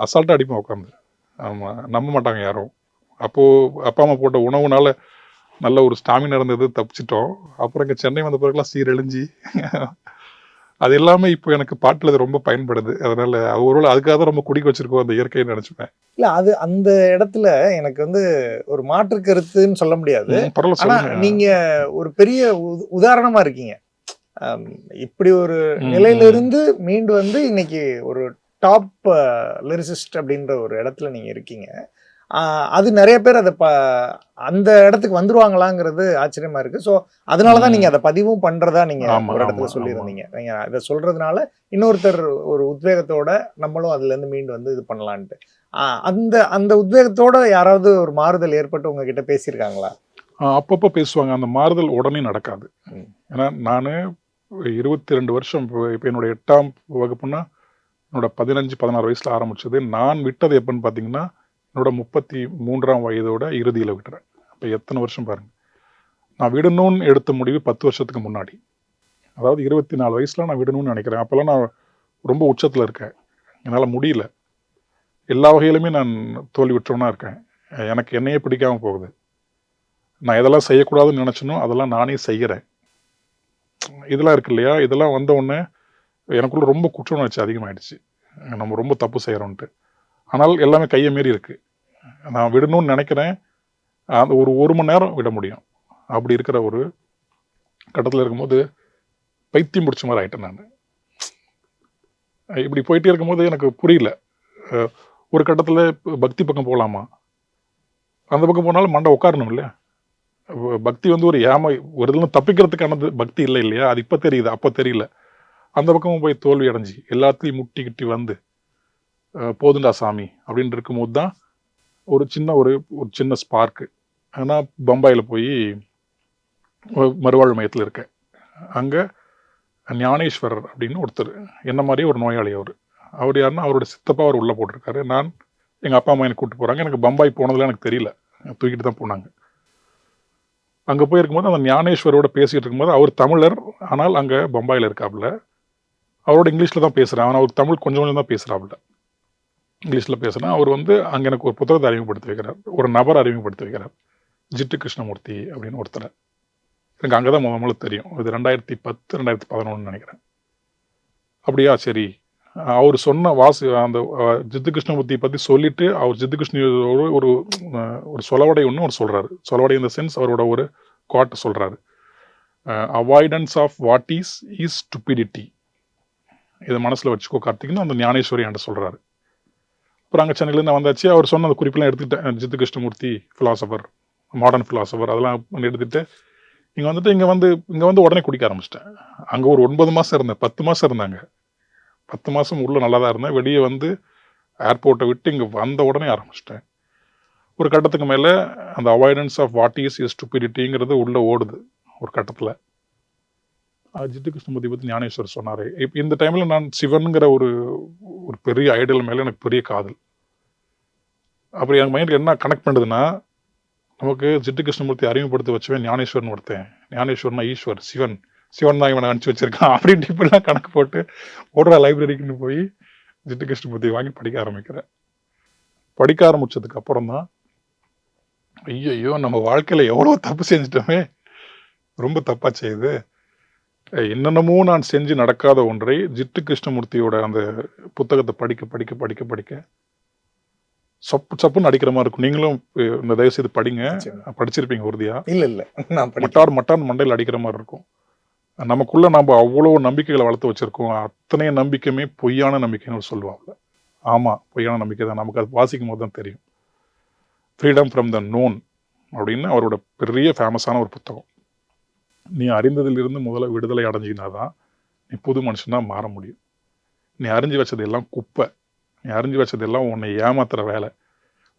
அசால்ட்டாக அடிப்பேன் உட்காந்து. ஆமாம், நம்ப மாட்டாங்க யாரும். அப்போது அப்பா அம்மா போட்ட உணவுனால நல்ல ஒரு ஸ்டாமினா இருந்தது, தப்பிச்சிட்டோம். அப்புறம் இங்கே சென்னை வந்த பிறகுலாம் சீரழிஞ்சி அது எல்லாமே இப்போ எனக்கு பாட்டில் அது ரொம்ப பயன்படுது. அதனால ஒருவேளை அதுக்காக தான் ரொம்ப குடிக்க வச்சிருக்கோம் அந்த இயற்கையை நினைச்சுப்பேன். இல்ல அது அந்த இடத்துல எனக்கு வந்து ஒரு மாற்று கருத்துன்னு சொல்ல முடியாது. ஆனா நீங்க ஒரு பெரிய உதாரணமா இருக்கீங்க. இப்படி ஒரு நிலையிலிருந்து மீண்டு வந்து இன்னைக்கு ஒரு டாப் லிரிசிஸ்ட் அப்படின்ற ஒரு இடத்துல நீங்க இருக்கீங்க. அது நிறைய பேர் அதை அந்த இடத்துக்கு வந்துருவாங்களாங்கிறது ஆச்சரியமா இருக்கு. ஸோ அதனாலதான் நீங்க அதை பதிவும் பண்றதா நீங்க ஒரு இடத்துல சொல்லியிருந்தீங்க. நீங்க இதை சொல்றதுனால இன்னொருத்தர் ஒரு உத்வேகத்தோட நம்மளும் அதுல இருந்து மீண்டு வந்து இது பண்ணலான்ட்டு. அந்த உத்வேகத்தோட யாராவது ஒரு மாறுதல் ஏற்பட்டு உங்ககிட்ட பேசியிருக்காங்களா? அப்பப்போ பேசுவாங்க. அந்த மாறுதல் உடனே நடக்காது. ஏன்னா நான் 22 வருஷம் இப்போ என்னோட 8ஆம் வகுப்புன்னா என்னோட 15-16 வயசுல ஆரம்பிச்சது. நான் விட்டது எப்பன்னு பார்த்தீங்கன்னா என்னோட 33ஆம் வயதோட இறுதியில் விட்டுறேன். அப்போ எத்தனை வருஷம் பாருங்க. நான் விடணும்னு எடுத்த முடிவு 10 வருஷத்துக்கு முன்னாடி. அதாவது 24 வயசுல நான் விடணும்னு நினைக்கிறேன். அப்போல்லாம் நான் ரொம்ப உச்சத்தில் இருக்கேன். என்னால் முடியல. எல்லா வகையிலுமே நான் தோல்வி விட்டுறவனா இருக்கேன். எனக்கு என்னையே பிடிக்காம போகுது. நான் எதெல்லாம் செய்யக்கூடாதுன்னு நினச்சனோ அதெல்லாம் நானே செய்கிறேன். இதெல்லாம் இருக்கு இல்லையா, இதெல்லாம் வந்த உடனே எனக்குள்ள ரொம்ப குற்ற உணர்ச்சி அதிகமாகிடுச்சு. நம்ம ரொம்ப தப்பு செய்கிறோன்ட்டு. ஆனால் எல்லாமே கையை மீறி இருக்கு. நான் விடணும்னு நினைக்கிறேன். அந்த ஒரு மணி நேரம் விட முடியும். அப்படி இருக்கிற ஒரு கட்டத்தில் இருக்கும்போது பைத்தியம் பிடிச்ச மாதிரி ஆயிட்டேன் நான். இப்படி போயிட்டே இருக்கும்போது எனக்கு புரியல. ஒரு கட்டத்தில் பக்தி பக்கம் போகலாமா, அந்த பக்கம் போனாலும் மண்டை உட்காரணும் இல்லையா. பக்தி வந்து ஒரு இதெல்லாம் தப்பிக்கிறதுக்கானது பக்தி இல்லை இல்லையா. அது இப்போ தெரியுது, அப்போ தெரியல. அந்த பக்கமும் போய் தோல்வி அடைஞ்சி எல்லாத்தையும் முட்டிக்கிட்டி வந்து போதுண்டா சாமி அப்படின்னு இருக்கும்போது தான் ஒரு சின்ன ஸ்பார்க்கு. ஆனால் பம்பாயில் போய் மறுவாழ்வு மையத்தில் இருக்கேன். அங்கே ஞானேஸ்வரர் அப்படின்னு ஒருத்தர், என்ன மாதிரியே ஒரு நோயாளி. அவர் யாருன்னா அவரோட சித்தப்பா அவர் உள்ளே போட்டிருக்காரு. எங்கள் அப்பா அம்மா எனக்கு கூப்பிட்டு போகிறாங்க. எனக்கு பம்பாய் போனதில் எனக்கு தெரியல, தூக்கிட்டு தான் போனாங்க. அங்கே போயிருக்கும்போது அந்த ஞானேஸ்வரோட பேசிகிட்டு இருக்கும்போது அவர் தமிழர், ஆனால் அங்கே பம்பாயில் இருக்காப்புல. அவரோட இங்கிலீஷில் தான் பேசுகிறேன். ஆனால் அவர் தமிழ் கொஞ்சம் தான் பேசுகிறாப்புல. இங்கிலீஷில் பேசுகிறேன். அவர் அங்கே எனக்கு ஒரு புத்தகத்தை அறிமுகப்படுத்தி வைக்கிறார், ஒரு நபர் அறிமுகப்படுத்தி வைக்கிறார், ஜிட்டு கிருஷ்ணமூர்த்தி அப்படின்னு ஒருத்தர். எனக்கு அங்கே தான் முதல்ல தெரியும். இது 2010 2011 நினைக்கிறேன். அப்படியா, சரி. அவர் சொன்ன அந்த ஜித்து கிருஷ்ணமூர்த்தியை பற்றி சொல்லிட்டு அவர் ஜித்து கிருஷ்ணோட ஒரு ஒரு சொலவடை ஒன்று அவர் சொல்கிறாரு. சொலவடை இந்த சென்ஸ் அவரோட ஒரு குவாட் சொல்கிறாரு. Avoidance of what is stupidity. இதை மனசில் வச்சுக்கோ கார்த்திக்னு அந்த ஞானேஸ்வரி என்கிட்ட சொல்கிறாரு. அப்புறம் அங்கே சென்னையிலேருந்து வந்தாச்சு. அவர் சொன்ன அந்த குறிப்பெல்லாம் எடுத்துக்கிட்டேன். Jiddu Krishnamurti philosopher, modern philosopher, அதெல்லாம் எடுத்துகிட்டு இங்கே வந்து உடனே குடிக்க ஆரம்பிச்சிட்டேன். அங்கே ஒரு 9 மாதம் இருந்தேன், 10 மாதம் இருந்தாங்க. 10 மாதம் உள்ளே நல்லா தான் இருந்தேன். வெளியே வந்து ஏர்போர்ட்டை விட்டு இங்கே வந்த உடனே ஆரம்பிச்சிட்டேன். ஒரு கட்டத்துக்கு மேலே அந்த அவாய்டன்ஸ் ஆஃப் வாட் இஸ் ஸ்டூபிடிட்டிங்கிறது உள்ளே ஓடுது ஒரு கட்டத்தில். ஜிட்டு கிருஷ்ணமூர்த்தி பற்றி ஞானேஸ்வர் சொன்னார். இப்போ இந்த டைமில் நான் சிவனுங்கிற ஒரு பெரிய ஐடியல் மேலே எனக்கு பெரிய காதல். அப்புறம் என் மைண்டில் என்ன கனெக்ட் பண்ணுதுன்னா, நமக்கு ஜிட்டு கிருஷ்ணமூர்த்தி அறிமுகப்படுத்தி வச்சவன் ஞானேஸ்வரன் ஒருத்தன். ஞானேஸ்வரனா ஈஸ்வர், சிவன் தான் இவனை அனுப்பிச்சு வச்சிருக்கான் அப்படின்ட்டு இப்படிலாம் கணக்கு போட்டு ஓடுற லைப்ரரிக்குன்னு போய் ஜிட்டு கிருஷ்ணமூர்த்தி வாங்கி படிக்க ஆரம்பிக்கிறேன். படிக்க ஆரம்பிச்சதுக்கு அப்புறம் தான் ஐயோ நம்ம வாழ்க்கையில் எவ்வளோ தப்பு செஞ்சிட்டோமே, ரொம்ப தப்பா செய்யுது. என்னென்னமோ நான் செஞ்சு நடக்காத ஒன்றை ஜிட்டு கிருஷ்ணமூர்த்தியோட அந்த புத்தகத்தை படிக்க படிக்க படிக்க படிக்க சப்புன்னு அடிக்கிற மாதிரி இருக்கும். நீங்களும் இந்த தயவு செய்து படிங்க, படிச்சிருப்பீங்க உறுதியா. இல்ல மட்டான் மண்டையில் அடிக்கிற மாதிரி இருக்கும். நமக்குள்ள நம்ம அவ்வளோ நம்பிக்கைகளை வளர்த்து வச்சிருக்கோம். அத்தனை நம்பிக்கையுமே பொய்யான நம்பிக்கைன்னு சொல்லுவாங்க. ஆமா, பொய்யான நம்பிக்கை தான். நமக்கு அது வாசிக்கும் போது தான் தெரியும். ஃப்ரீடம் ஃப்ரம் த நோன் அப்படின்னு அவரோட பெரிய ஃபேமஸான ஒரு புத்தகம். நீ அறிந்ததிலிருந்து முதல்ல விடுதலை அடைஞ்சினா தான் நீ புது மனுஷனா மாற முடியும். நீ அறிஞ்சு வச்சது எல்லாம் குப்பை. நீ அறிஞ்சு வச்சதெல்லாம் உன்னை ஏமாத்துற வேலை.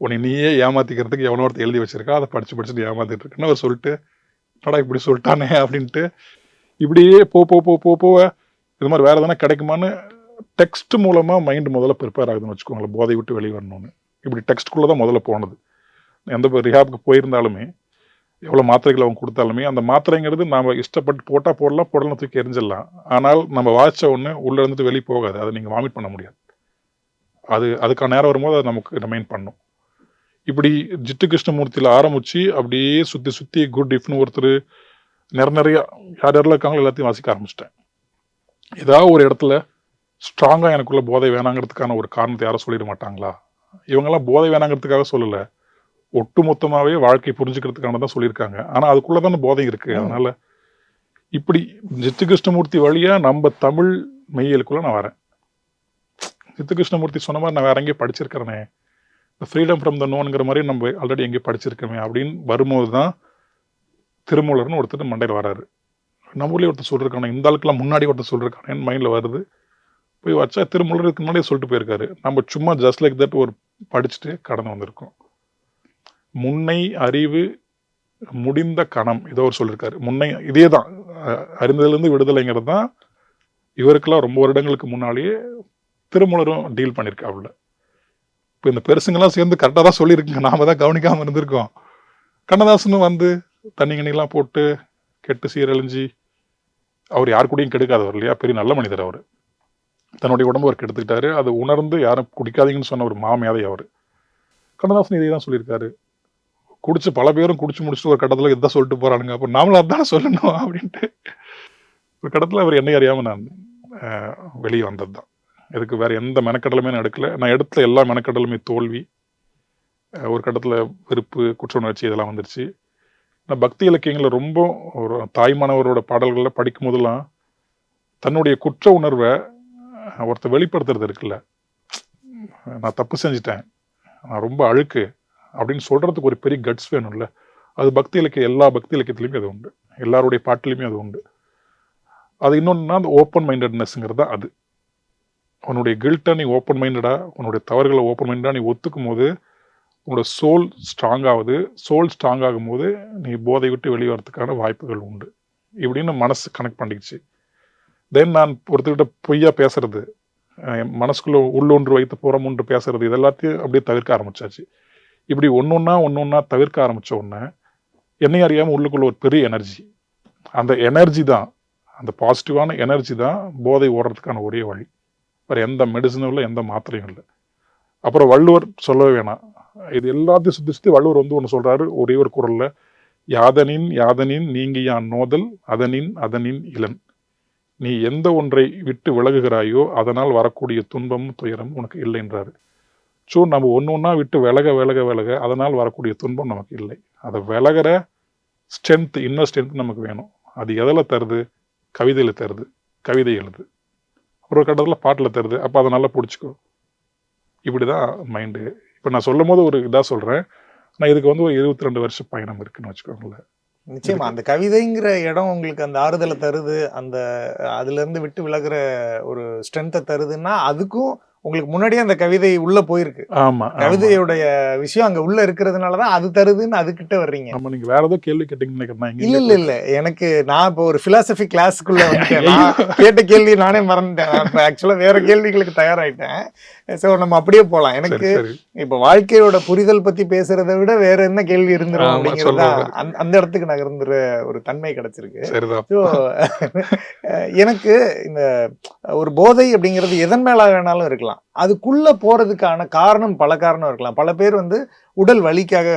உன்னை நீயே ஏமாத்திக்கிறதுக்கு எவனோ ஒருத்தர் எழுதி வச்சிருக்கா, அதை படிச்சுட்டு ஏமாத்திட்டு இருக்குன்னு அவர் சொல்லிட்டு, என்னடா இப்படி சொல்லிட்டானே அப்படின்ட்டு இப்படியே போவ இது மாதிரி வேற எதனா கிடைக்குமான்னு டெக்ஸ்ட் மூலமா மைண்ட் முதல்ல ப்ரிப்பேர் ஆகுதுன்னு வச்சுக்கோங்களேன். போதை விட்டு வெளியே வரணும்னு இப்படி டெக்ஸ்ட்குள்ளே தான் முதல்ல போனது. எந்த ரிஹாப்க்கு போயிருந்தாலுமே, எவ்வளோ மாத்திரைகள் அவங்க கொடுத்தாலுமே, அந்த மாத்திரைங்கிறது நாம் இஷ்டப்பட்டு போடலாம் தூக்கி எரிஞ்சிடலாம். ஆனால் நம்ம வாய்ச்ச ஒன்று உள்ளே இருந்துட்டு வெளியே போகாது. அதை நீங்கள் வாமிட் பண்ண முடியாது. அதுக்கான நேரம் வரும்போது அதை நமக்கு ரிமைண்ட் பண்ணும். இப்படி ஜிட்டு கிருஷ்ணமூர்த்தியில் ஆரம்பிச்சு அப்படியே சுற்றி குட் இஃப்னு ஒருத்தர் நிறைய யாரெல்லாம் இருக்காங்களோ எல்லாத்தையும் வாசிக்க ஆரம்பிச்சிட்டேன். ஏதாவது ஒரு இடத்துல ஸ்ட்ராங்காக எனக்குள்ள போதை வேணாங்கிறதுக்கான ஒரு காரணத்தை யாரும் சொல்லிட மாட்டாங்களா? இவங்கெல்லாம் போதை வேணாங்கிறதுக்காக சொல்லலை, ஒட்டுமொத்தமாகவே வாழ்க்கை புரிஞ்சுக்கிறதுக்கான தான் சொல்லியிருக்காங்க. ஆனால் அதுக்குள்ளே தானே போதை இருக்குது. அதனால் இப்படி ஜித்து கிருஷ்ணமூர்த்தி வழியாக நம்ம தமிழ் மெய்யலுக்குள்ளே நான் வரேன். ஜித்து கிருஷ்ணமூர்த்தி சொன்ன மாதிரி நான் வேற எங்கேயும் படிச்சிருக்கிறேனே, இந்த ஃப்ரீடம் ஃப்ரம் த நோன்ங்கிற மாதிரி நம்ம ஆல்ரெடி எங்கேயும் படிச்சிருக்கோமே அப்படின்னு வரும்போது தான் திருமூலர்னு ஒருத்தர் மண்டையில் வராரு. நம்ம ஊர்லேயே ஒருத்தர் சொல்லியிருக்கானே, இந்த ஆளுக்கெல்லாம் முன்னாடி ஒருத்தர் சொல்லியிருக்கானேன்னு மைண்டில் வருது. போய் வச்சா திருமூலருக்கு முன்னாடியே சொல்லிட்டு போயிருக்காரு. நம்ம சும்மா ஜஸ்ட் லைக் தட் ஒரு படிச்சுட்டு கடந்து வந்திருக்கோம். முன்னை அறிவு முடிந்த கணம் ஏதோ ஒரு சொல்லியிருக்காரு. முன்னை இதே தான், அறிந்ததுலேருந்து விடுதலைங்கிறது தான் இவருக்கெல்லாம் ரொம்ப வருடங்களுக்கு முன்னாலேயே திருமூலரும் டீல் பண்ணியிருக்காப்புல. இப்போ இந்த பெருசுங்கெல்லாம் சேர்ந்து கரெக்டாக தான் சொல்லியிருக்குங்க, நாம தான் கவனிக்காமல் இருந்திருக்கோம். கண்ணதாசனும் வந்து தண்ணி கண்ணிலாம் போட்டு கெட்டு சீரழிஞ்சு அவர் யார் கூடயும் கெடுக்காதவர் இல்லையா, பெரிய நல்ல மனிதர் அவர். தன்னுடைய உடம்பு அவர் கெடுத்துக்கிட்டாரு. அது உணர்ந்து யாரும் குடிக்காதீங்கன்னு சொன்ன ஒரு மாமேதை அவர். கண்ணதாசன் இதே தான் சொல்லியிருக்காரு. குடிச்சு பல பேரும் குடிச்சு முடிச்சுட்டு ஒரு கட்டத்தில் இதுதான் சொல்லிட்டு போறானுங்க, அப்போ நாமளும் அதுதான் சொல்லணும் அப்படின்ட்டு ஒரு கட்டத்தில் அவர் என்னை அறியாமல் நான் வெளியே வந்தது தான். இதுக்கு வேற எந்த மெனக்கடலுமே நான் எடுக்கல. நான் எடுத்த எல்லா மெனக்கடலுமே தோல்வி. ஒரு கட்டத்தில் வெறுப்பு, குற்ற உணர்ச்சி இதெல்லாம் வந்துருச்சு. நான் பக்தி இலக்கியங்களில் ரொம்ப ஒரு தாய்மானவரோட பாடல்களில் படிக்கும் போதெல்லாம் தன்னுடைய குற்ற உணர்வை ஒருத்தர் வெளிப்படுத்துறது இருக்குல்ல, நான் தப்பு செஞ்சிட்டேன், நான் ரொம்ப அழுக்கு அப்படின்னு சொல்றதுக்கு ஒரு பெரிய கட்ஸ் வேணும்ல. அது பக்தி இலக்கிய எல்லா பக்தி இலக்கியத்துலையுமே அது உண்டு, எல்லாருடைய பாட்டிலையுமே அது உண்டு. அது இன்னொன்னா அந்த ஓப்பன் மைண்டட்னஸ்ங்கிறது தான். அது உன்னுடைய கில்ட்டை நீ ஓப்பன் மைண்டடா, உன்னுடைய தவறுகளை ஓப்பன் மைண்டடா நீ ஒத்துக்கும் போது உன்னோட சோல் ஸ்ட்ராங் ஆகுது. சோல் ஸ்ட்ராங் ஆகும் போது நீ போதை விட்டு வெளியே வரதுக்கான வாய்ப்புகள் உண்டு. இப்படின்னு மனசு கனெக்ட் பண்ணிக்கிச்சு. தென் நான் ஒருத்தர்கிட்ட பொய்யா பேசுறது, மனசுக்குள்ள உள்ளொன்று வைத்து புறம் ஒன்று பேசுறது, இது எல்லாத்தையும் அப்படியே தவிர்க்க ஆரம்பிச்சாச்சு. இப்படி ஒன்னொன்னா தவிர்க்க ஆரம்பிச்ச உடனே என்னை அறியாமல் உள்ளுக்குள்ள ஒரு பெரிய எனர்ஜி, அந்த எனர்ஜி தான், அந்த பாசிட்டிவான எனர்ஜி தான் போதை ஓடுறதுக்கான ஒரே வழி. வேறு எந்த மெடிசனும் இல்லை, எந்த மாத்திரையும் இல்லை. அப்புறம் வள்ளுவர் சொல்லவே வேணாம். இது எல்லாத்தையும் சுத்தி சுத்தி வள்ளுவர் வந்து ஒன்று சொல்றாரு ஒரே ஒரு குறள்ல, யாதனின் யாதனின் நீங்கியான் நோதல் அதனின் அதனின் இளன். நீ எந்த ஒன்றை விட்டு விலகுகிறாயோ அதனால் வரக்கூடிய துன்பமும் துயரம் உனக்கு இல்லைன்றாரு. ஸோ நம்ம ஒன்றா விட்டு விலக விலக விலக அதனால் வரக்கூடிய துன்பம் நமக்கு இல்லை. அதை விலகிற ஸ்ட்ரென்த், இன்னர் ஸ்ட்ரென்த் நமக்கு வேணும். அது எதில் தருது? கவிதையில் தருது. கவிதை எழுது. ஒரு கட்டத்தில் பாட்டில் தருது. அப்போ அதை நல்லா பிடிச்சிக்கோ. இப்படி தான் மைண்டு. இப்போ நான் சொல்லும் போது ஒரு இதாக சொல்கிறேன். நான் இதுக்கு வந்து ஒரு 22 வருஷம் பயணம் இருக்குன்னு வச்சுக்கோங்களேன். நிச்சயமா அந்த கவிதைங்கிற இடம் உங்களுக்கு அந்த ஆறுதலை தருது, அந்த அதுல இருந்து விட்டு விலகுற ஒரு ஸ்ட்ரென்த்தை தருதுன்னா அதுக்கும் உங்களுக்கு முன்னாடியே அந்த கவிதை உள்ள போயிருக்கு. ஆமா, கவிதையுடைய விஷயம் அங்க உள்ள இருக்கிறதுனாலதான் அது தருதுன்னு அதுகிட்ட வர்றீங்க. நம்ம நீங்க வேற ஏதோ கேள்வி கேட்டீங்கன்னு இல்ல எனக்கு நான் இப்போ ஒரு பிலாசபி கிளாஸுக்குள்ள வந்துட்டேன். நான் கேட்ட கேள்வி நானே மறந்துட்டேன். ஆக்சுவலா வேற கேள்விகளுக்கு தயாராயிட்டேன். சோ நம்ம அப்படியே போலாம். எனக்கு இப்ப வாழ்க்கையோட புரிதல் பத்தி பேசுறதை விட வேற என்ன கேள்வி இருந்துரும் அப்படிங்கறத அந்த இடத்துக்கு நகர்ந்துற ஒரு தன்மை கிடைச்சிருக்கு. எனக்கு இந்த ஒரு போதை அப்படிங்கிறது எதன் மேல வேணாலும் இருக்கலாம். அதுக்குள்ள போறதுக்கான காரணம் பல காரணம் இருக்கலாம். பல பேர் வந்து உடல் வலிக்காக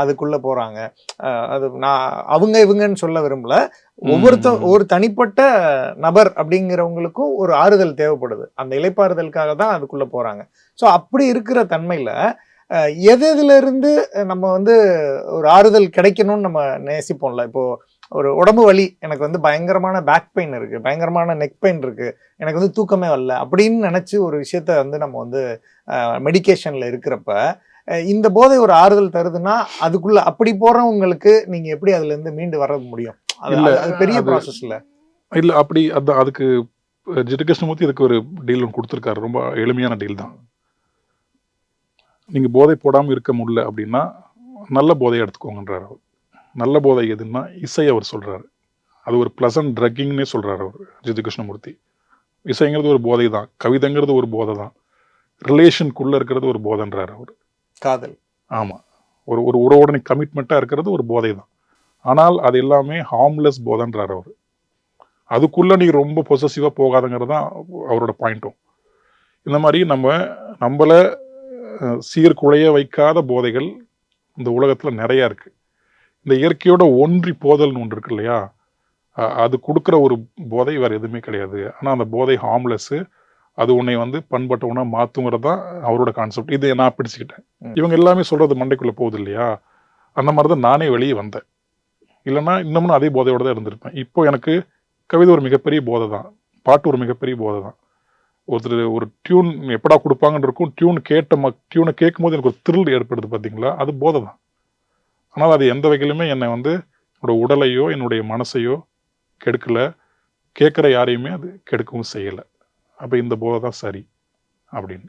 அதுக்குள்ள போறாங்க. அது நான் அவங்க இவங்கன்னு சொல்ல விரும்பல. ஒரு தனிப்பட்ட நபர் அப்படிங்கிறவங்களுக்கும் ஒரு ஆறுதல் தேவைப்படுது. அந்த இளைப்பாறுதலுக்காக தான் அதுக்குள்ள போறாங்க. ஸோ அப்படி இருக்கிற தன்மையில எதுல இருந்து நம்ம வந்து ஒரு ஆறுதல் கிடைக்கணும்னு நம்ம நேசிப்போம்ல. இப்போ ஒரு உடம்பு வலி, எனக்கு வந்து பயங்கரமான பேக் பெயின் இருக்கு, பயங்கரமான நெக் பெயின் இருக்கு, எனக்கு வந்து தூக்கமே வரல அப்படின்னு நினைச்சு ஒரு விஷயத்த வந்து நம்ம வந்து மெடிக்கேஷன்ல இருக்கிறப்ப இந்த போதை ஒரு ஆறுதல் தருதுன்னா அதுக்குள்ள அப்படி போறவங்களுக்கு நீங்க எப்படி அதுல இருந்து மீண்டு வர முடியும்? அது பெரிய ப்ராசஸ் இல்ல அப்படி அதுக்கு ஜிட்டு கிருஷ்ணமூர்த்தி இதுக்கு ஒரு டீல் கொடுத்துருக்காரு. ரொம்ப எளிமையான டீல் தான். நீங்க போதை போடாம இருக்க முடியல அப்படின்னா நல்ல போதையை எடுத்துக்கோங்கன்றாரு. நல்ல போதை எதுன்னா இசை அவர் சொல்றாரு. அது ஒரு பிளசன்ட் ட்ரக்கிங்னே சொல்றாரு அவர் ஜிட்டு கிருஷ்ணமூர்த்தி. இசைங்கிறது ஒரு போதை தான், கவிதைங்கிறது ஒரு போதை தான், ரிலேஷனுக்குள்ள இருக்கிறது ஒரு போதைன்றாரு அவர். காதல், ஆமா, ஒரு ஒரு உறவோட கமிட்மெண்ட்டாக இருக்கிறது ஒரு போதை தான். ஆனால் அது எல்லாமே ஹார்ம்லெஸ் போதைன்றார் அவர். அதுக்குள்ளே நீ ரொம்ப பொசசிவாக போகாதங்கிறது தான் அவரோட பாயிண்ட்டும். இந்த மாதிரி நம்மளை சீர்குலைய வைக்காத போதைகள் இந்த உலகத்தில் நிறையா இருக்குது. இந்த இயற்கையோட ஒன்றி போதல்னு ஒன்று இருக்கு இல்லையா, அது கொடுக்குற ஒரு போதை வேறு எதுவுமே கிடையாது. ஆனால் அந்த போதை ஹார்ம்லெஸ்ஸு, அது உன்னை வந்து பண்பட்டவனா மாற்றுங்கிறது தான் அவரோட கான்செப்ட். இதை நான் பிடிச்சிக்கிட்டேன். இவங்க எல்லாமே சொல்கிறது மண்டைக்குள்ளே போகுது இல்லையா, அந்த மாதிரி தான் நானே வெளியே வந்தேன். இல்லைன்னா இன்னமும் அதே போதையோடு தான் இருந்திருப்பேன். இப்போ எனக்கு கவிதை ஒரு மிகப்பெரிய போதை தான், பாட்டு ஒரு மிகப்பெரிய போதை தான். ஒருத்தர் ஒரு டியூன் எப்படா கொடுப்பாங்கன்னு இருக்கும், டியூனை கேட்கும் போது எனக்கு ஒரு த்ரில் ஏற்படுது பார்த்தீங்களா, அது போதை தான். ஆனால் அது எந்த வகையிலுமே என்னை வந்து என்னோட உடலையோ என்னுடைய மனசையோ கெடுக்கலை, கேட்குற யாரையுமே அது கெடுக்கவும் செய்யலை. அப்போ இந்த போதை தான் சரி அப்படின்னு.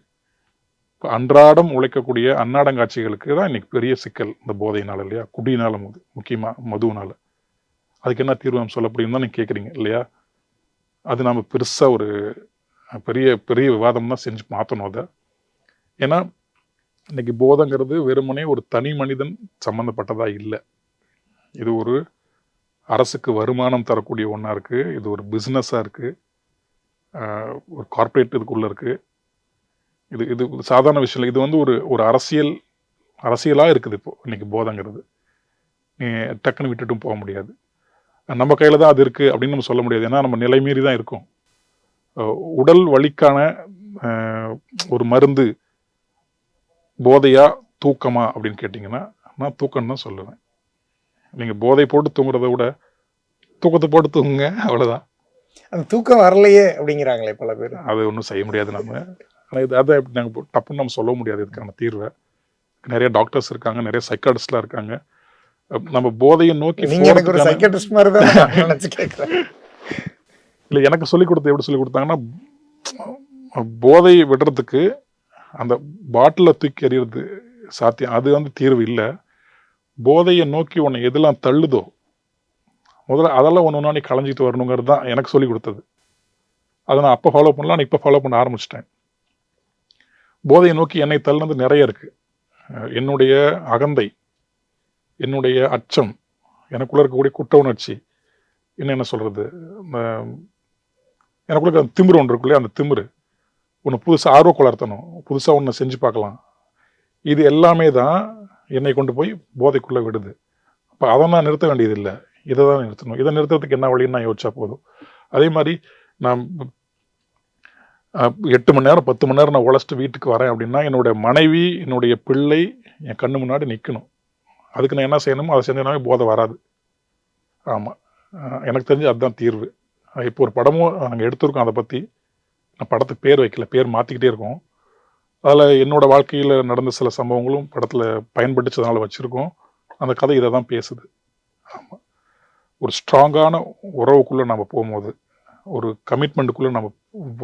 இப்போ அன்றாடம் உழைக்கக்கூடிய அன்னாடங்காட்சிகளுக்கு தான் இன்னைக்கு பெரிய சிக்கல் இந்த போதையினால் இல்லையா, குடியினால முக்கியமாக மதுவினால. அதுக்கு என்ன தீர்வு நம்ம சொல்ல முடியும் தான் நீங்கள் கேட்குறீங்க இல்லையா. அது நம்ம பெருசாக ஒரு பெரிய பெரிய விவாதம் தான் செஞ்சு மாற்றணும் அதை. ஏன்னா இன்னைக்கு போதைங்கிறது வெறுமனே ஒரு தனி மனிதன் சம்மந்தப்பட்டதாக இல்லை. இது ஒரு அரசுக்கு வருமானம் தரக்கூடிய ஒன்றா இருக்குது, இது ஒரு பிஸ்னஸாக இருக்குது, ஒரு கார்ப்பரேட் இதுக்குள்ளே இருக்குது. இது சாதாரண விஷயம் இல்லை. இது வந்து ஒரு அரசியலாக இருக்குது இப்போது இன்னைக்கு போதைங்கிறது. நீ டக்குன்னு விட்டுட்டும் போக முடியாது. நம்ம கையில் தான் அது இருக்குது அப்படின்னு நம்ம சொல்ல முடியாது. ஏன்னா நம்ம நிலை மீறி தான் இருக்கும். உடல் வலிக்கான ஒரு மருந்து போதையா தூக்கமா அப்படின்னு கேட்டிங்கன்னா நான் தூக்கம் தான் சொல்லுவேன். நீங்கள் போதை போட்டு தூங்குறத விட தூக்கத்தை போட்டு தூங்குங்க, அவ்வளோதான். அந்த தூக்கம் வரலையே அப்படிங்கிறாங்களே பல பேர். அது ஒன்றும் செய்ய முடியாது நம்ம. ஆனால் அதை நாங்கள் டப்புன்னு நம்ம சொல்ல முடியாது இதுக்கான தீர்வை. நிறைய டாக்டர்ஸ் இருக்காங்க, நிறைய சைக்காட்ரிஸ்ட்லாம் இருக்காங்க. நம்ம போதையை நோக்கி எனக்கு ஒரு சைக்காட்ரிஸ்ட் மாதிரி தான் நினச்சி கேட்குறேன். இல்லை, எனக்கு சொல்லிக் கொடுத்து எப்படி சொல்லி கொடுத்தாங்கன்னா, போதையை விடுறதுக்கு அந்த பாட்டிலில் தூக்கி எறிகிறது சாத்தியம், அது வந்து தீர்வு இல்லை. போதையை நோக்கி உன்னை எதெல்லாம் தள்ளுதோ முதல்ல அதெல்லாம் ஒன்று நீ களைஞ்சிட்டு வரணுங்கிறது தான் எனக்கு சொல்லி கொடுத்தது. அதை நான் அப்போ ஃபாலோ பண்ணலாம், நான் இப்போ ஃபாலோ பண்ண ஆரம்பிச்சிட்டேன். போதையை நோக்கி என்னை தள்ளுனது நிறைய இருக்குது. என்னுடைய அகந்தை, என்னுடைய அச்சம், எனக்குள்ளே இருக்கக்கூடிய குற்ற உணர்ச்சி, என்ன சொல்கிறது, எனக்குள்ள திமிரு ஒன்று இருக்குல்லையே, அந்த திமிரு, ஒன்று புதுசாக ஆர்வம் வளர்த்தணும், புதுசாக ஒன்று செஞ்சு பார்க்கலாம். இது எல்லாமே தான் என்னை கொண்டு போய் போதைக்குள்ளே விடுது. அப்போ அதை நான் நிறுத்த வேண்டியதில்லை, இதை தான் நிறுத்தணும். இதை நிறுத்துறதுக்கு என்ன வழின்னு நான் யோசிச்சா போதும். அதே மாதிரி நான் 8 மணி நேரம் 10 மணி நேரம் நான் உழைச்சிட்டு வீட்டுக்கு வரேன் அப்படின்னா என்னுடைய மனைவி என்னுடைய பிள்ளை என் கண்ணு முன்னாடி நிற்கணும். அதுக்கு நான் என்ன செய்யணுமோ அதை செஞ்சேனாவே போதை வராது. ஆமாம், எனக்கு தெரிஞ்சு அதுதான் தீர்வு. இப்போ ஒரு படமும் நாங்கள் எடுத்திருக்கோம், அதை பற்றி. நான் படத்துக்கு பேர் வைக்கல, பேர் மாற்றிக்கிட்டே இருக்கோம். அதில் என்னோடய வாழ்க்கையில் நடந்த சில சம்பவங்களும் படத்தில் பயன்படுத்ததுனால வச்சுருக்கோம். அந்த கதை இதை தான் பேசுது. ஆமாம், ஒரு ஸ்ட்ராங்கான உறவுக்குள்ளே நம்ம போகும்போது, ஒரு கமிட்மெண்ட்டுக்குள்ளே நம்ம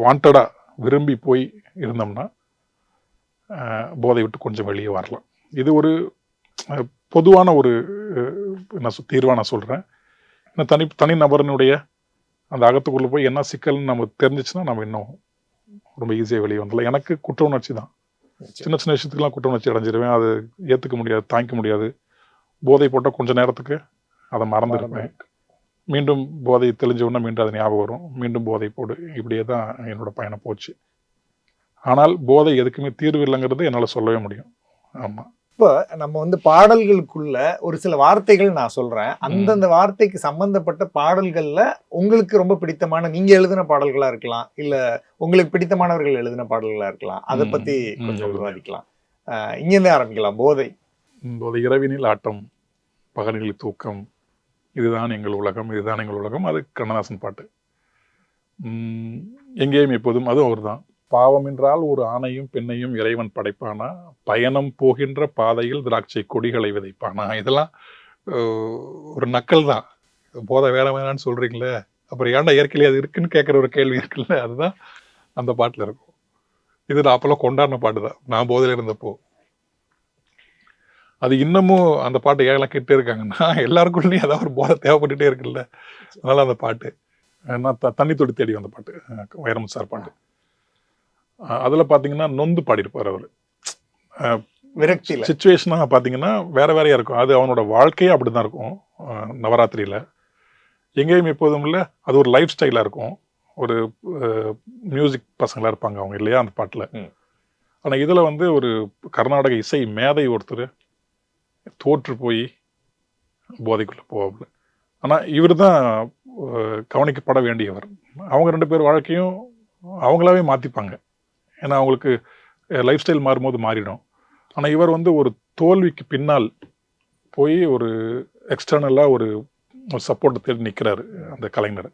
வாண்டடாக விரும்பி போய் இருந்தோம்னா போதை விட்டு கொஞ்சம் வெளியே வரலாம். இது ஒரு பொதுவான ஒரு தீர்வாக நான் சொல்கிறேன். தனி நபரனுடைய அந்த அகத்துக்குள்ளே போய் என்ன சிக்கல்னு நம்ம தெரிஞ்சிச்சுன்னா நம்ம இன்னும் ரொம்ப ஈஸியாக வெளியே வந்துடலாம். எனக்கு குற்ற உணர்ச்சி தான், சின்ன சின்ன விஷயத்துக்கெல்லாம் குற்ற உணர்ச்சி அடைஞ்சிருவேன். அது ஏற்றுக்க முடியாது, தாங்கிக்க முடியாது. போதை போட்டால் கொஞ்சம் நேரத்துக்கு அதை மறந்துருப்பேன். மீண்டும் போதை தெளிஞ்சவுடனே மீண்டும் அது ஞாபகம் வரும், மீண்டும் போதை போடு. இப்படியே தான் என்னோட பயணம் போச்சு. ஆனால் போதை எதுக்குமே தீர்வு இல்லைங்கிறது என்னால் சொல்லவே முடியும். ஆமாம், இப்போ நம்ம வந்து பாடல்களுக்குள்ள ஒரு சில வார்த்தைகள் நான் சொல்றேன், அந்தந்த வார்த்தைக்கு சம்பந்தப்பட்ட பாடல்கள்ல உங்களுக்கு ரொம்ப பிடித்தமான நீங்க எழுதின பாடல்களா இருக்கலாம், இல்ல உங்களுக்கு பிடித்தமானவர்கள் எழுதின பாடல்களா இருக்கலாம். அதை பத்தி கொஞ்சம் விவாதிக்கலாம். இங்கிருந்தே ஆரம்பிக்கலாம். போதை. போதை இரவினில் ஆட்டம், பகலில் தூக்கம், இதுதான் எங்கள் உலகம், இதுதான் எங்கள் உலகம். அது கண்ணதாசன் பாட்டு. எங்கேயும் எப்போதும் அது அவர் தான். பாவம் என்றால் ஒரு ஆணையும் பெண்ணையும் இறைவன் படைப்பானா, பயணம் போகின்ற பாதையில் திராட்சை கொடிகளை விதைப்பானா. இதெல்லாம் ஒரு நக்கல் தான். போதை வேற வேணான்னு சொல்றீங்களே, அப்புறம் ஏன்டா இயற்கையிலே அது இருக்குன்னு கேட்குற ஒரு கேள்வி இருக்குல்ல, அதுதான் அந்த பாட்டில் இருக்கும். இது நான் அப்போல்லாம் கொண்டாடின பாட்டு தான், நான் போதையில் இருந்தப்போ. அது இன்னமும் அந்த பாட்டு ஏகலாம் கேட்டே இருக்காங்கன்னா எல்லாருக்குள்ளேயும் ஏதாவது ஒரு போதை தேவைப்பட்டுட்டே இருக்குல்ல. அதனால அந்த பாட்டு நான் தண்ணி தொடி தேடி வந்த பாட்டு, வைரமுத்து சார் பாட்டு. அதில் பார்த்தீங்கன்னா நொந்து பாடியிருப்பார் அவர். விரக்தியில் சிச்சுவேஷனாக பார்த்தீங்கன்னா வேற வேறையாக இருக்கும். அது அவனோட வாழ்க்கையே அப்படி தான் இருக்கும். நவராத்திரியில் எங்கேயும் எப்போதும் இல்லை, அது ஒரு லைஃப் ஸ்டைலாக இருக்கும். ஒரு மியூசிக் பசங்களாக இருப்பாங்க அவங்க இல்லையா அந்த பாட்டில். ஆனால் இதில் வந்து ஒரு கர்நாடக இசை மேதை ஒருத்தர் தோற்று போய் போதைக்குள்ளே போவாப்புல. ஆனால் இவர் தான் கவனிக்கப்பட வேண்டியவர். அவங்க 2 பேர் வாழ்க்கையும் அவங்களாவே மாற்றிப்பாங்க. ஏன்னா அவங்களுக்கு லைஃப் ஸ்டைல் மாறும்போது மாறிடும். ஆனால் இவர் வந்து ஒரு தோல்விக்கு பின்னால் போய் ஒரு எக்ஸ்டர்னலாக ஒரு சப்போர்ட் தேடி நிற்கிறாரு அந்த கலைஞர்.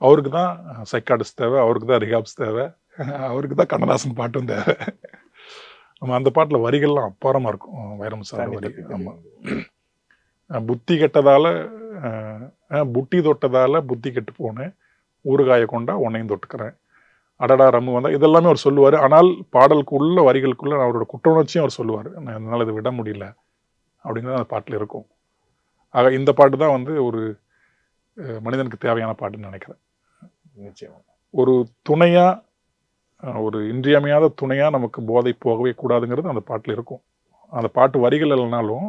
அவருக்கு தான் சைக்காட்டிஸ்ட் தேவை, அவருக்கு தான் ரிஹாப்ஸ் தேவை, அவருக்கு தான் கண்ணதாசன் பாட்டும் தேவை. நம்ம அந்த பாட்டில் வரிகள்லாம் அப்பாரமாக இருக்கும், வைரமுத்து சார் வரி. ஆமாம், புத்தி கெட்டதால் புட்டி தொட்டதால் புத்தி கெட்டு போனேன், ஊறுகாயை கொண்டா உன்னையும் தொட்டுக்கிறேன், அடடா ரம்மு வந்தால், இதெல்லாமே அவர் சொல்லுவார். ஆனால் பாடலுக்குள்ள வரிகளுக்குள்ள அவரோட குற்ற உணர்ச்சியும் அவர் சொல்லுவார். நான் என்னால் இதை விட முடியல அப்படிங்கிறது அந்த பாட்டில் இருக்கும். ஆக இந்த பாட்டு தான் வந்து ஒரு மனிதனுக்கு தேவையான பாட்டுன்னு நினைக்கிறேன். நிச்சயமா ஒரு துணையாக, ஒரு இன்றியமையாத துணையாக நமக்கு போதை போகவே கூடாதுங்கிறது அந்த பாட்டில் இருக்கும். அந்த பாட்டு வரிகள் இல்லைனாலும்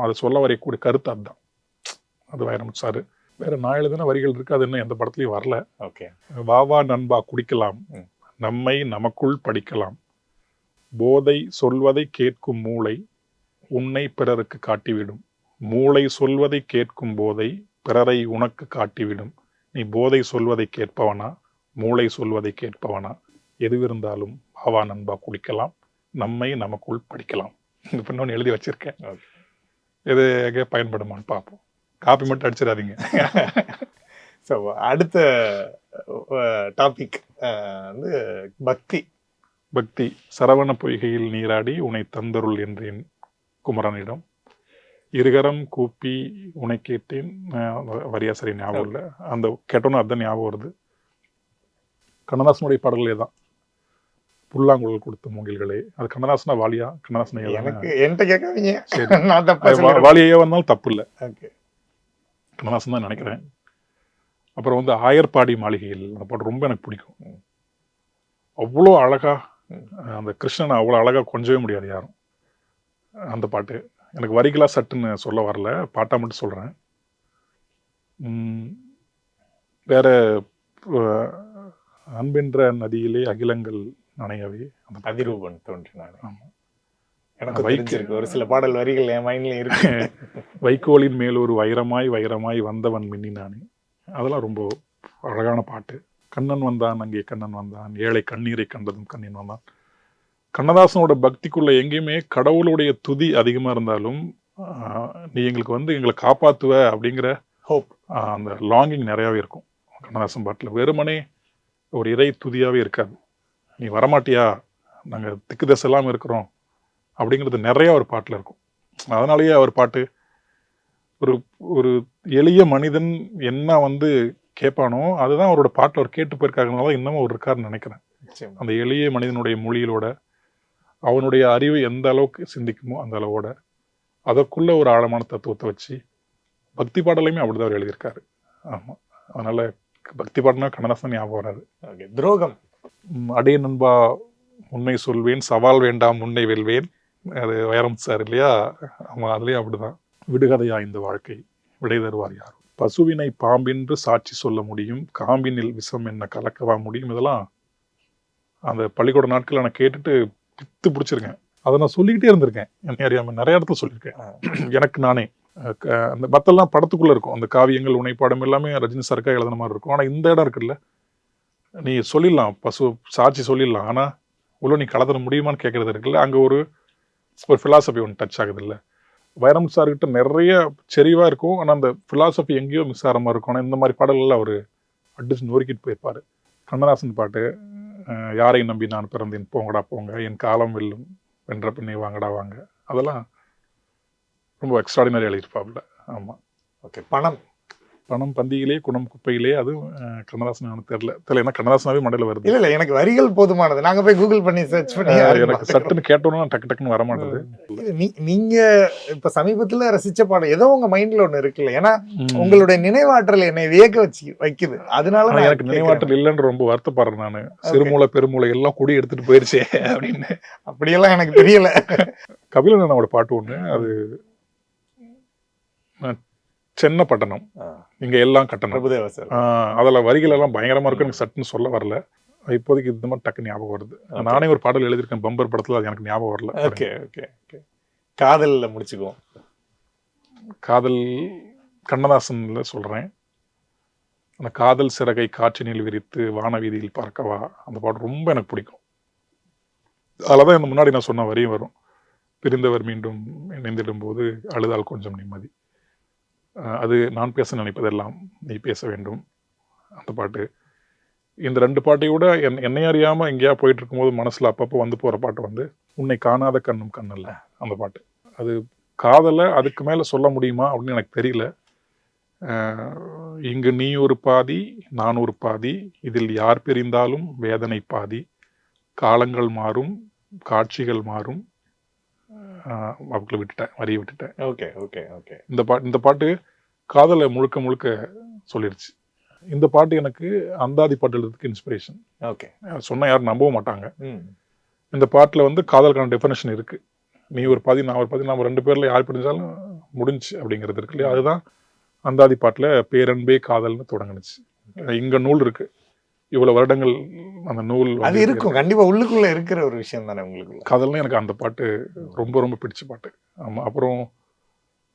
அதை சொல்ல வரையக்கூடிய கருத்து அதுதான். அது வைரமுத்து சார். வேற நான் எழுதின வரிகள் இருக்கு, அது இன்னும் எந்த படத்துலையும் வரல. ஓகே. வா வா நண்பா குடிக்கலாம், நம்மை நமக்குள் படிக்கலாம், போதை சொல்வதை கேட்கும் மூளை உன்னை பிறருக்கு காட்டிவிடும், மூளை சொல்வதை கேட்கும் போதை பிறரை உனக்கு காட்டிவிடும், நீ போதை சொல்வதை கேட்பவனா மூளை சொல்வதை கேட்பவனா, எதுவிருந்தாலும் வா நண்பா குடிக்கலாம், நம்மை நமக்குள் படிக்கலாம். இந்த இன்னொன்று எழுதி வச்சிருக்கேன், இது எங்கே பயன்படுமான்னு பார்ப்போம். காப்பி மட்டும் அடிச்சிடாதீங்க. ஸோ அடுத்த டாபிக் வந்து பக்தி. பக்தி. சரவண பொய்கையில் நீராடி உன்னை தந்தருள் என்றேன் குமரனிடம், இருகரம் கூப்பி உன்னை கேட்டேன். வரியாசரி ஞாபகம் இல்லை, அந்த கேட்டோன்னு அதுதான் ஞாபகம் வருது. கண்ணதாசனுடைய பாடல்களே தான். புல்லாங்குழல் கொடுத்த மூங்கில்களே, அது கண்ணதாசனா வாலியா? கண்ணதாசன் எனக்கு என்கிட்ட கேட்காதீங்க, வாலியே வந்தாலும் தப்பு இல்லை, கண்ணதாசன் தான் நினைக்கிறேன். அப்புறம் வந்து ஆயர்பாடி மாளிகையில் அந்த பாட்டு ரொம்ப எனக்கு பிடிக்கும். அவ்வளோ அழகா அந்த கிருஷ்ணனை அவ்வளோ அழகா கொஞ்சவே முடியாது யாரும். அந்த பாட்டு எனக்கு வரிகளா சட்டுன்னு சொல்ல வரல, பாட்டா மட்டும் சொல்றேன். வேற அன்பென்ற நதியிலே அகிலங்கள் நனையவே அந்த அதிரூபன் தோன்றினார். ஆமா. எனக்கு வைக்கு- தெரிஞ்சிருக்கு, ஒரு சில பாடல் வரிகள் என் மைண்ட்ல இருக்கு. வைக்கோலின் மேல் ஒரு வைரமாய் வைரமாய் வந்தவன் மின்னினானே, அதெல்லாம் ரொம்ப அழகான பாட்டு. கண்ணன் வந்தான் அங்கே கண்ணன் வந்தான், ஏழை கண்ணீரை கண்டதும் கண்ணன் வந்தான். கண்ணதாசனோட பக்திக்குள்ள எங்கேயுமே கடவுளுடைய துதி அதிகமா இருந்தாலும் நீ எங்களுக்கு வந்து எங்களை காப்பாத்துவ அப்படிங்கிற ஹோப், அந்த லாங்கிங் நிறையாவே இருக்கும் கண்ணதாசன் பாட்டில். வெறுமனே ஒரு இறை துதியாவே இருக்காது. நீ வரமாட்டியா, நாங்க திக்கு தசை இல்லாம இருக்கிறோம் அப்படிங்கிறது நிறைய ஒரு பாட்டுல இருக்கும். அதனாலேயே அவர் பாட்டு ஒரு ஒரு எளிய மனிதன் என்ன வந்து கேட்பானோ அதுதான் அவரோட பாட்டில் அவர் கேட்டு போயிருக்காங்கனால இன்னமும் அவர் இருக்காருன்னு நினைக்கிறேன். நிச்சயமா. அந்த எளிய மனிதனுடைய மொழியிலோட அவனுடைய அறிவை எந்த அளவுக்கு சிந்திக்குமோ அந்த அளவோட அதற்குள்ள ஒரு ஆழமான தத்துவத்தை வச்சு பக்தி பாடலையுமே அப்படிதான் அவர் எழுதியிருக்காரு. ஆமா, அதனால பக்தி பாடனா கண்ணதாசன் ஞாபகம் வராது. Okay. துரோகம், அடே நண்பா உண்மை சொல்வேன், சவால் வேண்டாம் உன்னை வெல்வேன், அது வைரம் சார் இல்லையா? ஆமா, அதுலயும் அப்படிதான். விடுகதையா இந்த வாழ்க்கை, விடை தருவார் யார்? பசுவினை பாம்பின்று சாட்சி சொல்ல முடியும், காம்பினில் விஷம் என்ன கலக்கவா முடியும். இதெல்லாம் அந்த பள்ளிக்கூட நாட்கள் நான் கேட்டுட்டு பித்து பிடிச்சிருக்கேன். அதை நான் சொல்லிக்கிட்டே இருந்திருக்கேன், என்னை அறியாம நிறைய இடத்துல சொல்லியிருக்கேன் எனக்கு நானே. அந்த மத்தெல்லாம் படத்துக்குள்ள இருக்கும், அந்த காவியங்கள் உனைப்பாடம் எல்லாமே ரஜினி சர்க்கா எழுதுன மாதிரி இருக்கும். ஆனா இந்த இடம் இருக்குல்ல, நீ சொல்லிடலாம், பசு சாட்சி சொல்லிடலாம், ஆனா உள்ள நீ கலந்துட முடியுமான்னு கேட்கறது இருக்குல்ல, அங்க ஒரு ஃபிலாசபி ஒன்று டச் ஆகுது இல்லை. வைரம் சார்கிட்ட நிறைய செறிவா இருக்கும், ஆனா அந்த ஃபிலாசபி எங்கேயோ மிஸ் ஆகிற மாதிரி இருக்கும். ஆனா இந்த மாதிரி பாடல்கள் அவர் அடிச்சு நொறுக்கிட்டு போயிருப்பாரு. கண்ணதாசன் பாட்டு யாரை நம்பி நான் பிறந்தேன், போங்கடா போங்க, என் காலம் வெல்லும், வென்ற பின்னே வாங்கடா வாங்க, அதெல்லாம் ரொம்ப எக்ஸ்ட்ராடினரி எழுதியிருப்பாப்புல. ஆமா. ஓகே. பணம், பணம் பந்தியிலே குணம் குப்பையிலே, அது கண்ணதாசன் தெரியல ஏன்னா கண்ணதாசனாவே மண்டையில வருது. இல்ல எனக்கு வரிகள் போதுமானது. நாங்க போய் கூகுள் பண்ணி சர்ச் பண்ணி எனக்கு சட்டுன்னு கேட்டோன்னா டக்கு டக்குன்னு வர மாட்டேது. நீங்க இப்ப சமீபத்துல ரசிச்ச பாடம் ஏதோ உங்க மைண்ட்ல ஒண்ணு இருக்குல்ல, ஏன்னா உங்களுடைய நினைவாற்றல் என்னை வியக்க வச்சிருக்குது. அதனால நான் எனக்கு நினைவாற்றல் இல்லைன்னு ரொம்ப வருத்தப்படுறேன் நானு. சிறுமூளை பெருமூளை எல்லாம் குடி எடுத்துட்டு போயிருச்சே அப்படின்னு. அப்படியெல்லாம் எனக்கு தெரியல. கபிலனோட பாட்டு ஒண்ணு, அது சென்ன பட்டணம் இங்க எல்லாம் கட்டணம், பிரபுதேவா சார். அதுல வரிகள் எல்லாம் பயங்கரமா இருக்கும். எனக்கு சட்டுன்னு சொல்ல வரல இப்போதைக்கு, இந்த மாதிரி டக்கு ஞாபகம் வருது. நானே ஒரு பாடல் எழுதியிருக்கேன் பம்பர் படத்துல, அது எனக்கு ஞாபகம் வரல. Okay okay okay. காதல்ல முடிச்சுக்குவோம். காதல் கண்ணதாசன்ல சொல்றேன். அந்த காதல் சிறகை காற்றினில் விரித்து வானவீதியில் பார்க்கவா, அந்த பாட்டு ரொம்ப எனக்கு பிடிக்கும். அதுலதான் இந்த முன்னாடி நான் சொன்ன வரியும் வரும். பிரிந்தவர் மீண்டும் இணைந்திடும் போது அழுதால் கொஞ்சம் நிம்மதி, அது நான் பேச நினைப்பதெல்லாம் நீ பேச வேண்டும், அந்த பாட்டு. இந்த ரெண்டு பாட்டையோட என்னை அறியாம எங்கேயா போயிட்டு இருக்கும்போது மனசுல அப்பப்போ வந்து போற பாட்டு வந்து உன்னை காணாத கண்ணும் கண்ணல்ல, அந்த பாட்டு. அது காதலை அதுக்கு மேல சொல்ல முடியுமா அப்படின்னு எனக்கு தெரியல. இங்கு நீ ஒரு பாதி நான் ஒரு பாதி, இதில் யார் பிரிந்தாலும் வேதனை பாதி, காலங்கள் மாறும் காட்சிகள் மாறும், அவங்களை விட்டுட்டேன், வரியை விட்டுட்டேன். Okay okay okay. இந்த பாட்டு காதலை முழுக்க முழுக்க சொல்லிருச்சு. இந்த பாட்டு எனக்கு அந்தாதி பாட்டு எழுதுறதுக்கு இன்ஸ்பிரேஷன். ஓகே. சொன்னா யாரும் நம்பவும் மாட்டாங்க. இந்த பாட்டுல வந்து காதலுக்கான டெஃபினேஷன் இருக்கு. நீ ஒரு பாதி நான் ஒரு பாதி, நம்ம ரெண்டு பேர்ல யார் பிடிச்சாலும் முடிஞ்சு அப்படிங்கிறது இருக்கு இல்லையா? அதுதான் அந்தாதி பாட்டுல பேரன்பே காதல்னு தொடங்குனுச்சு. இங்க நூல் இருக்கு, இவ்வளவு வருடங்கள் அந்த நூல் அது இருக்கும், கண்டிப்பா உள்ளுக்குள்ள இருக்கிற ஒரு விஷயம் தானே உங்களுக்கு. காதல்னு எனக்கு அந்த பாட்டு ரொம்ப ரொம்ப பிடிச்ச பாட்டு. ஆமா. அப்புறம்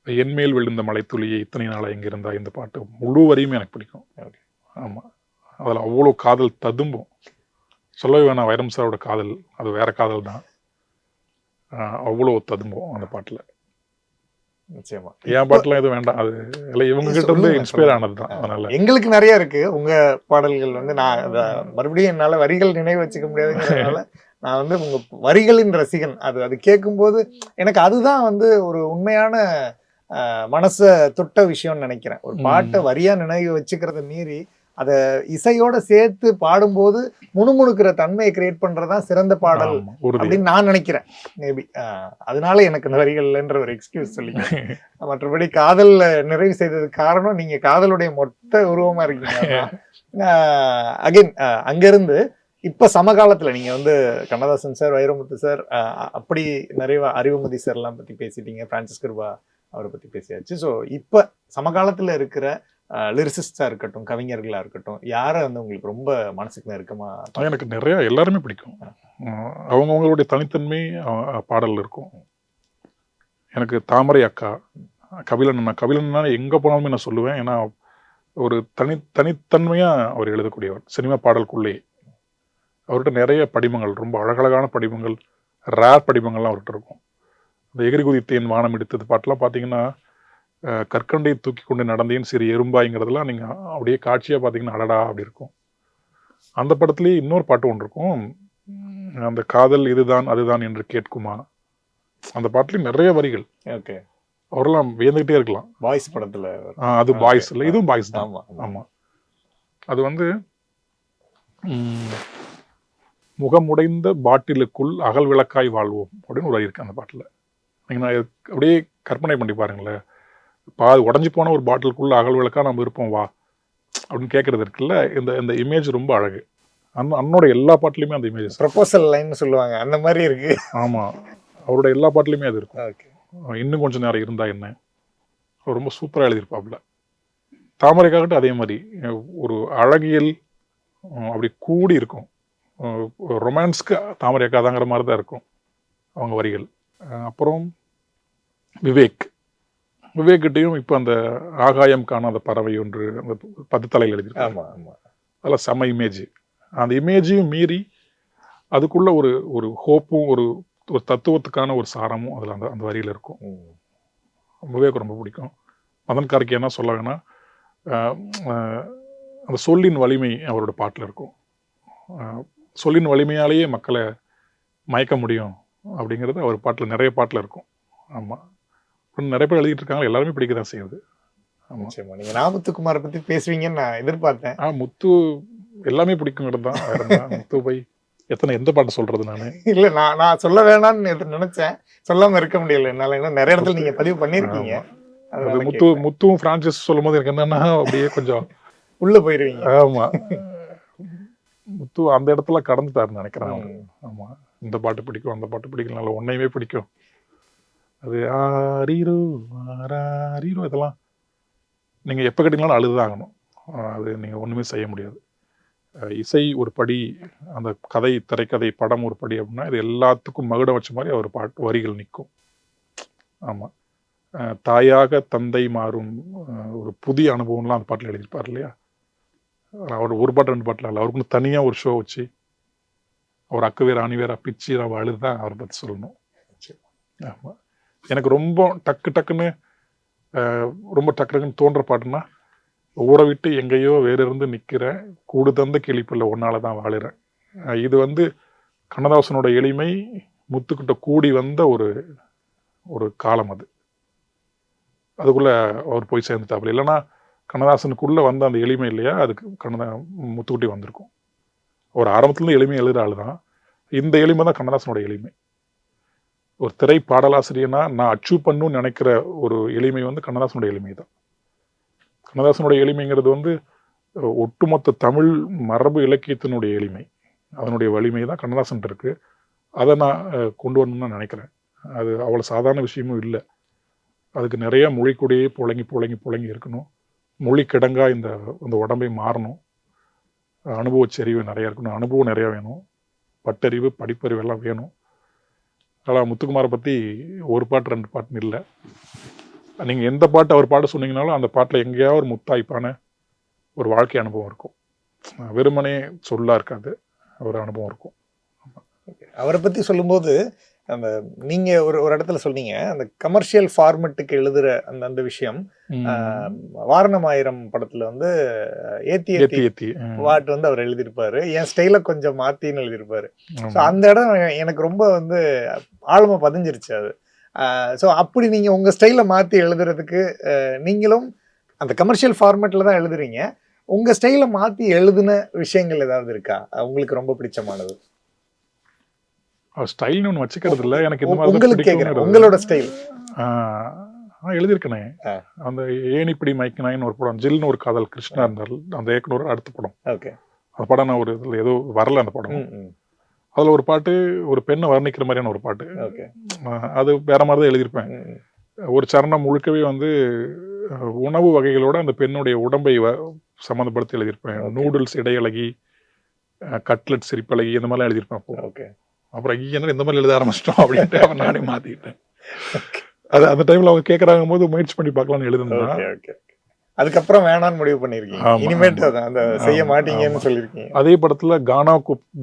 என்மேல் விழுந்த மலைத்துளியை இத்தனை நாளா எங்க இருந்தா, இந்த பாட்டு முழு வரையுமே எனக்கு பிடிக்கும். ஆமா, அதுல அவ்வளோ காதல் ததும்பும். சொல்லவே வேணாம், வைரம் சாரோட காதல் அது வேற காதல் தான், அவ்வளோ ததும்பும் அந்த பாட்டுல. நிச்சயமா என் பாட்டுலாம் எதுவும் வேண்டாம், அது இல்லை இவங்க கிட்ட இருந்து இன்ஸ்பயர் ஆனது தான். அதனால எங்களுக்கு நிறைய இருக்கு உங்க பாடல்கள் வந்து. நான் மறுபடியும் என்னால வரிகள் நினைவு வச்சுக்க முடியாதுங்கிறதுனால நான் வந்து உங்க வரிகளின் ரசிகன். அது கேட்கும்போது எனக்கு அதுதான் வந்து ஒரு உண்மையான மனசை தொட்ட விஷயம்னு நினைக்கிறேன். ஒரு பாட்டை வரியா நினைவு வச்சுக்கிறத மீறி அதை இசையோட சேர்த்து பாடும்போது முணுமுணுக்கிற தன்மையை கிரியேட் பண்றதுதான் சிறந்த பாடல் அப்படின்னு நான் நினைக்கிறேன். மேபி அதனால எனக்கு இந்த வரிகள்ன்ற ஒரு எக்ஸ்கியூஸ் சொல்லி, மற்றபடி காதல் நிறைவு செய்ததுக்கு காரணம் நீங்க காதலுடைய மொத்த உருவமா இருக்கீங்க. அகைன் அங்கிருந்து இப்ப சமகாலத்துல நீங்க வந்து கண்ணதாசன் சார், வைரமுத்து சார், அப்படி நிறைய அறிவுமதி சார் எல்லாம் பத்தி பேசிட்டீங்க, பிரான்சிஸ் கிருபா அவரை பத்தி பேசியாச்சு. ஸோ இப்ப சமகாலத்துல இருக்கிற லிரிசிஸ்டா இருக்கட்டும், கவிஞர்களா இருக்கட்டும், யாரை வந்து உங்களுக்கு ரொம்ப மனசுக்கு நெருக்கமா? எனக்கு நிறைய எல்லாருமே பிடிக்கும். அவங்கவுங்களுடைய தனித்தன்மை பாடல் இருக்கும். எனக்கு தாமரை அக்கா, கபிலன் அண்ணா. கபிலன் அண்ணா எங்கே போனாலுமே நான் சொல்லுவேன். ஏன்னா ஒரு தனித்தன்மையாக அவர் எழுதக்கூடியவர் சினிமா பாடலுக்குள்ளே. அவர்கிட்ட நிறைய படிமங்கள், ரொம்ப அழகழகான படிமங்கள், ரேர் படிமங்கள்லாம் அவர்கிட்ட இருக்கும். இந்த எகிரி குதித்தேன் வானம் எடுத்தது பாட்டெலாம் பார்த்தீங்கன்னா, கற்கண்டை தூக்கி கொண்டு நடந்தேன் சிறு எறும்பாய்ங்கிறதுலாம் நீங்கள் அப்படியே காட்சியாக பார்த்தீங்கன்னா அடடா அப்படி இருக்கும். அந்த படத்துலேயே இன்னொரு பாட்டு ஒன்று இருக்கும், அந்த காதல் இதுதான் அதுதான் என்று கேட்குமா. அந்த பாட்டுலேயும் நிறைய வரிகள். ஓகே. அவரெல்லாம் வியந்துகிட்டே இருக்கலாம். பாய்ஸ் படத்துல அது பாய்ஸ் இல்லை, இதுவும் பாய்ஸ் தான். ஆமா ஆமாம். அது வந்து முகமுடைந்த பாட்டிலுக்குள் அகல் விளக்காய் வாழ்வோம் அப்படின்னு ஒரு வரி இருக்கு அந்த பாட்டில். நீங்கள் அப்படியே கற்பனை பண்ணி பாருங்களேன். உடஞ்சி போன ஒரு பாட்டிலுக்குள்ள அகல் விளக்கா நம்ம இருப்போம் வா அப்படின்னு கேட்கறது இருக்குல்ல. இந்த இமேஜ் ரொம்ப அழகு. அண்ணோட எல்லா பாட்டிலையுமே அந்த இமேஜ். ப்ரொபோசல் லைன் சொல்லுவாங்க, அந்த மாதிரி இருக்கு. ஆமாம், அவரோட எல்லா பாட்டிலையுமே அது இருக்கும். ஓகே. இன்னும் கொஞ்சம் நேரம் இருந்தா என்ன, அவர் ரொம்ப சூப்பராக எழுதியிருப்பாப்புல. தாமரைக்காகட்டும் அதே மாதிரி ஒரு அழகியல் அப்படி கூடி இருக்கும். ரொமான்ஸ்க்கு தாமரை அக்காதாங்கிற மாதிரி தான் இருக்கும் அவங்க வரிகள். அப்புறம் விவேக்கிட்டையும் இப்போ அந்த ஆகாயம் காணாத பறவை ஒன்று அந்த 10 தலையில் எழுதியிருக்காங்க. அதெல்லாம் செம்ம இமேஜ். அந்த இமேஜையும் மீறி அதுக்குள்ள ஒரு ஹோப்பும் ஒரு தத்துவத்துக்கான ஒரு சாரமும் அதில் அந்த வரியில் இருக்கும். விவேக் ரொம்ப பிடிக்கும். மதன் கார்கே என்ன சொல்ல வேணா, அந்த சொல்லின் வலிமை அவரோட பாட்டில் இருக்கும். சொல்லின் வலிமையாலேயே மக்களை மயக்க முடியும் அப்படிங்கிறது அவர் பாட்டில் நிறைய பாட்டில் இருக்கும். ஆமாம், நிறைய பேர் எழுதிட்டு இருக்காங்க, எல்லாருமே பிடிக்க தான் செய்யுது. ஆமாம். நீங்கள் நாமுத்துக்குமாரை பற்றி பேசுவீங்கன்னு நான் எதிர்பார்த்தேன். முத்து எல்லாமே பிடிக்குங்கிறது தான். முத்து போய் எந்த பாட்டு சொல்றது நான் இல்லை, நான் சொல்ல வேணாம்னு நினைச்சேன், சொல்லாமல் இருக்க முடியல என்னால். ஏன்னா நிறைய இடத்துல நீங்கள் பதிவு பண்ணியிருக்கீங்க. முத்துவும் பிரான்சிஸ் சொல்லும் போது எனக்கு என்னன்னா அப்படியே கொஞ்சம் உள்ள போயிருவீங்க. ஆமா, முத்து அந்த இடத்துல கடந்துட்டாருன்னு நினைக்கிறேன். ஆமா, இந்த பாட்டு பிடிக்கும் அந்த பாட்டு பிடிக்கல, ஒன்னையுமே பிடிக்கும். அது ஆரீரோ ஆரீரோ இதெல்லாம் நீங்கள் எப்போ கேட்டீங்களாலும் அழுதுதான் ஆகணும். அது நீங்கள் ஒன்றுமே செய்ய முடியாது. இசை ஒரு படி, அந்த கதை திரைக்கதை படம் ஒரு படி அப்படின்னா இது எல்லாத்துக்கும் மகுடம் வச்ச மாதிரி அவர் பாட்டு வரிகள் நிற்கும். ஆமாம், தாயாக தந்தை மாறும் ஒரு புதிய அனுபவம்லாம் அந்த பாட்டில் எழுதியிருப்பார் இல்லையா. அவர் ஒரு பாட்டு 2 பாட்டில் இல்லை, அவருக்குன்னு தனியாக ஒரு ஷோ வச்சு அவர் அக்கு வேற அணி வேற பிச்சு நம்ம அழுதுதான் அவரை பற்றி சொல்லணும். ஆமாம், எனக்கு ரொம்ப டக்குன்னு தோன்ற பாட்டுன்னா, ஊரை விட்டு எங்கேயோ வேற இருந்து நிற்கிறேன், கூடு தந்த கிளிப்பில்லை ஒன்னால தான் வாழுறேன். இது வந்து கண்ணதாசனோட எளிமை முத்துக்கிட்ட கூடி வந்த ஒரு காலம். அதுக்குள்ள அவர் போய் சேர்ந்துட்டாப்புல. இல்லைன்னா கண்ணதாசனுக்குள்ள வந்த அந்த எளிமை இல்லையா, அதுக்கு முத்துக்குட்டி வந்திருக்கும். ஒரு ஆரம்பத்துலேருந்து எளிமை எழுதுற ஆள் தான். இந்த எளிமை தான் கண்ணதாசனோட எளிமை. ஒரு திரை பாடலாசிரியனா நான் அச்சீவ் பண்ணணும்னு நினைக்கிற ஒரு எளிமை வந்து கண்ணதாசனுடைய எளிமை தான். கண்ணதாசனுடைய எளிமைங்கிறது வந்து ஒட்டுமொத்த தமிழ் மரபு இலக்கியத்தினுடைய எளிமை, அதனுடைய வலிமை தான் கண்ணதாசன் இருக்கு. அதை நான் கொண்டு வரணும்னு நினைக்கிறேன். அது அவ்வளோ சாதாரண விஷயமும் இல்லை. அதுக்கு நிறைய மொழிக்கூடையே புழங்கி இருக்கணும். மொழி கிடங்கா இந்த உடம்பை மாறணும். அனுபவச்சரிவு நிறையா இருக்கணும், அனுபவம் நிறையா வேணும், பட்டறிவு படிப்பறிவு எல்லாம் வேணும். அதனால் முத்துக்குமாரை பற்றி ஒரு பாட்டு 2 பாட்டுன்னு இல்லை. நீங்கள் எந்த பாட்டு அவர் பாட சொன்னீங்கனாலும் அந்த பாட்டில் எங்கேயாவது ஒரு முத்தாய்ப்பான ஒரு வாழ்க்கை அனுபவம் இருக்கும். வெறுமனே சொல்லா இருக்காது, ஒரு அனுபவம் இருக்கும். அவரை பற்றி சொல்லும்போது அந்த நீங்கள் ஒரு இடத்துல சொன்னீங்க, அந்த கமர்ஷியல் ஃபார்மெட்டுக்கு எழுதுகிற அந்த விஷயம். வாரணமாயிரம் படத்தில் வந்து ஏத்தி பாட்டு வந்து அவர் எழுதியிருப்பாரு, என் ஸ்டைலை கொஞ்சம் மாற்றின்னு எழுதியிருப்பாரு. ஸோ அந்த இடம் எனக்கு ரொம்ப வந்து ஆழமாக பதிஞ்சிருச்சு அது. ஸோ அப்படி நீங்கள் உங்கள் ஸ்டைலை மாற்றி எழுதுறதுக்கு நீங்களும் அந்த கமர்ஷியல் ஃபார்மேட்டில் தான் எழுதுறீங்க. உங்கள் ஸ்டைலை மாற்றி எழுதுன விஷயங்கள் ஏதாவது இருக்கா உங்களுக்கு ரொம்ப பிடிச்சமானது? ஸ்டைல்னு ஒன்று வச்சுக்கிறது இல்லை எனக்கு. இந்த மாதிரி உங்களுக்கு கேட்குறேன், உங்களோட ஸ்டைல். எழுதியிருக்கேனே, அந்த ஏனிப்பிடி மைக்கினாயின்னு ஒரு படம், ஜில்னு ஒரு காதல் கிருஷ்ணா இருந்தார் அந்த இயக்குனர், அடுத்த படம். ஓகே, அந்த படம் நான் ஒரு இதில் ஏதோ வரல அந்த படம். அதில் ஒரு பாட்டு, ஒரு பெண்ணை வர்ணிக்கிற மாதிரியான ஒரு பாட்டு. ஓகே, அது வேற மாதிரி தான் எழுதியிருப்பேன். ஒரு சரணம் முழுக்கவே வந்து உணவு வகைகளோட அந்த பெண்ணுடைய உடம்பை சம்மந்தப்படுத்தி எழுதியிருப்பேன். நூடுல்ஸ் இடையழகி, கட்லெட் சிரிப்பழகி, இந்த மாதிரிலாம் எழுதியிருப்பேன். அப்போ ஓகே. அப்புறம் என்ன இந்த மாதிரி எழுத ஆரம்பிச்சிட்டோம் அப்படின்ட்டு அவன் நானே மாற்றிக்கிட்டேன். அது அந்த டைமில் அவங்க கேட்குறாங்க போது முயற்சி பண்ணி பார்க்கலாம்னு எழுதுனா, அதுக்கப்புறம் வேணான்னு முடிவு பண்ணிருக்கீங்க. இனிமேட்டு அந்த செய்ய மாட்டீங்கன்னு சொல்லியிருக்கீங்க. அதே படத்துல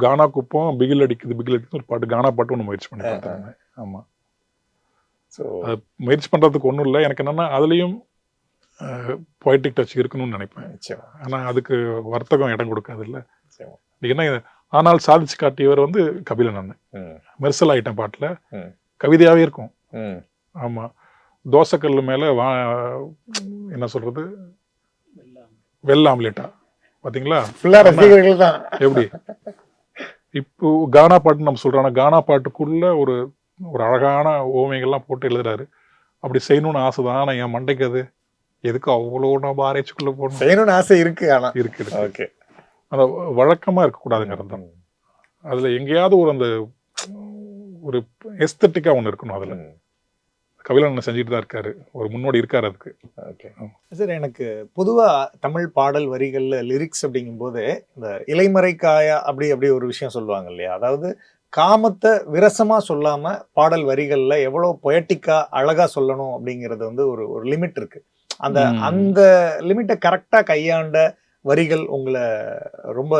கானா குப்பம் பிகில் அடிக்குது ஒரு பாட்டு, கானா பாட்டு ஒன்று முயற்சி பண்ணி பார்த்தாங்க. ஆமா. ஸோ முயற்சி பண்றதுக்கு ஒன்றும் இல்லை. எனக்கு என்னன்னா அதுலயும் பொய்டிக் டச் இருக்கணும்னு நினைப்பேன். ஆனா அதுக்கு வர்த்தகம் இடம் கொடுக்காது இல்லை. என்ன ஆனால் சாதிச்சு காட்டியவர் வந்து கபிலன் அண்ணன். மெர்சல் ஆயிட்டம் பாட்டுல கவிதையாவே இருக்கும். ஆமா. தோசைக்கல் மேல என்ன சொல்றது, வெள்ள ஆம்லேட்டா பாத்தீங்களா? எப்படி இப்போ கானா பாட்டு நம்ம சொல்றோம், கானா பாட்டுக்குள்ள ஒரு அழகான ஓமைகள்லாம் போட்டு எழுதுறாரு. அப்படி செய்யணும்னு ஆசைதான். ஆனா என் மண்டைக்கு அது எதுக்கு அவ்வளோ நம்ம ஆராய்ச்சிக்குள்ள போகணும்? செய்யணும்னு ஆசை இருக்கு. ஆனா இருக்கு. ஓகே. அந்த வழக்கமா இருக்கக்கூடாதுங்கிறது தான். அதுல எங்கேயாவது அந்த ஒரு எஸ்தட்டிக்கா ஒண்ணு இருக்கணும். அதுல கபிலன் செஞ்சுட்டு தான் இருக்காரு, ஒரு முன்னோடி இருக்காரு அதுக்கு. ஓகே சார், எனக்கு பொதுவா தமிழ் பாடல் வரிகள்ல லிரிக்ஸ் அப்படிங்கும்போது இந்த இலைமறை காயா அப்படி ஒரு விஷயம் சொல்லுவாங்க இல்லையா? அதாவது காமத்தை விரசமா சொல்லாம பாடல் வரிகள்ல எவ்வளவு பொயட்டிக்கா அழகா சொல்லணும் அப்படிங்கிறது வந்து ஒரு லிமிட் இருக்கு. அந்த லிமிட்டை கரெக்டா கையாண்ட வரிகள் உங்களை ரொம்ப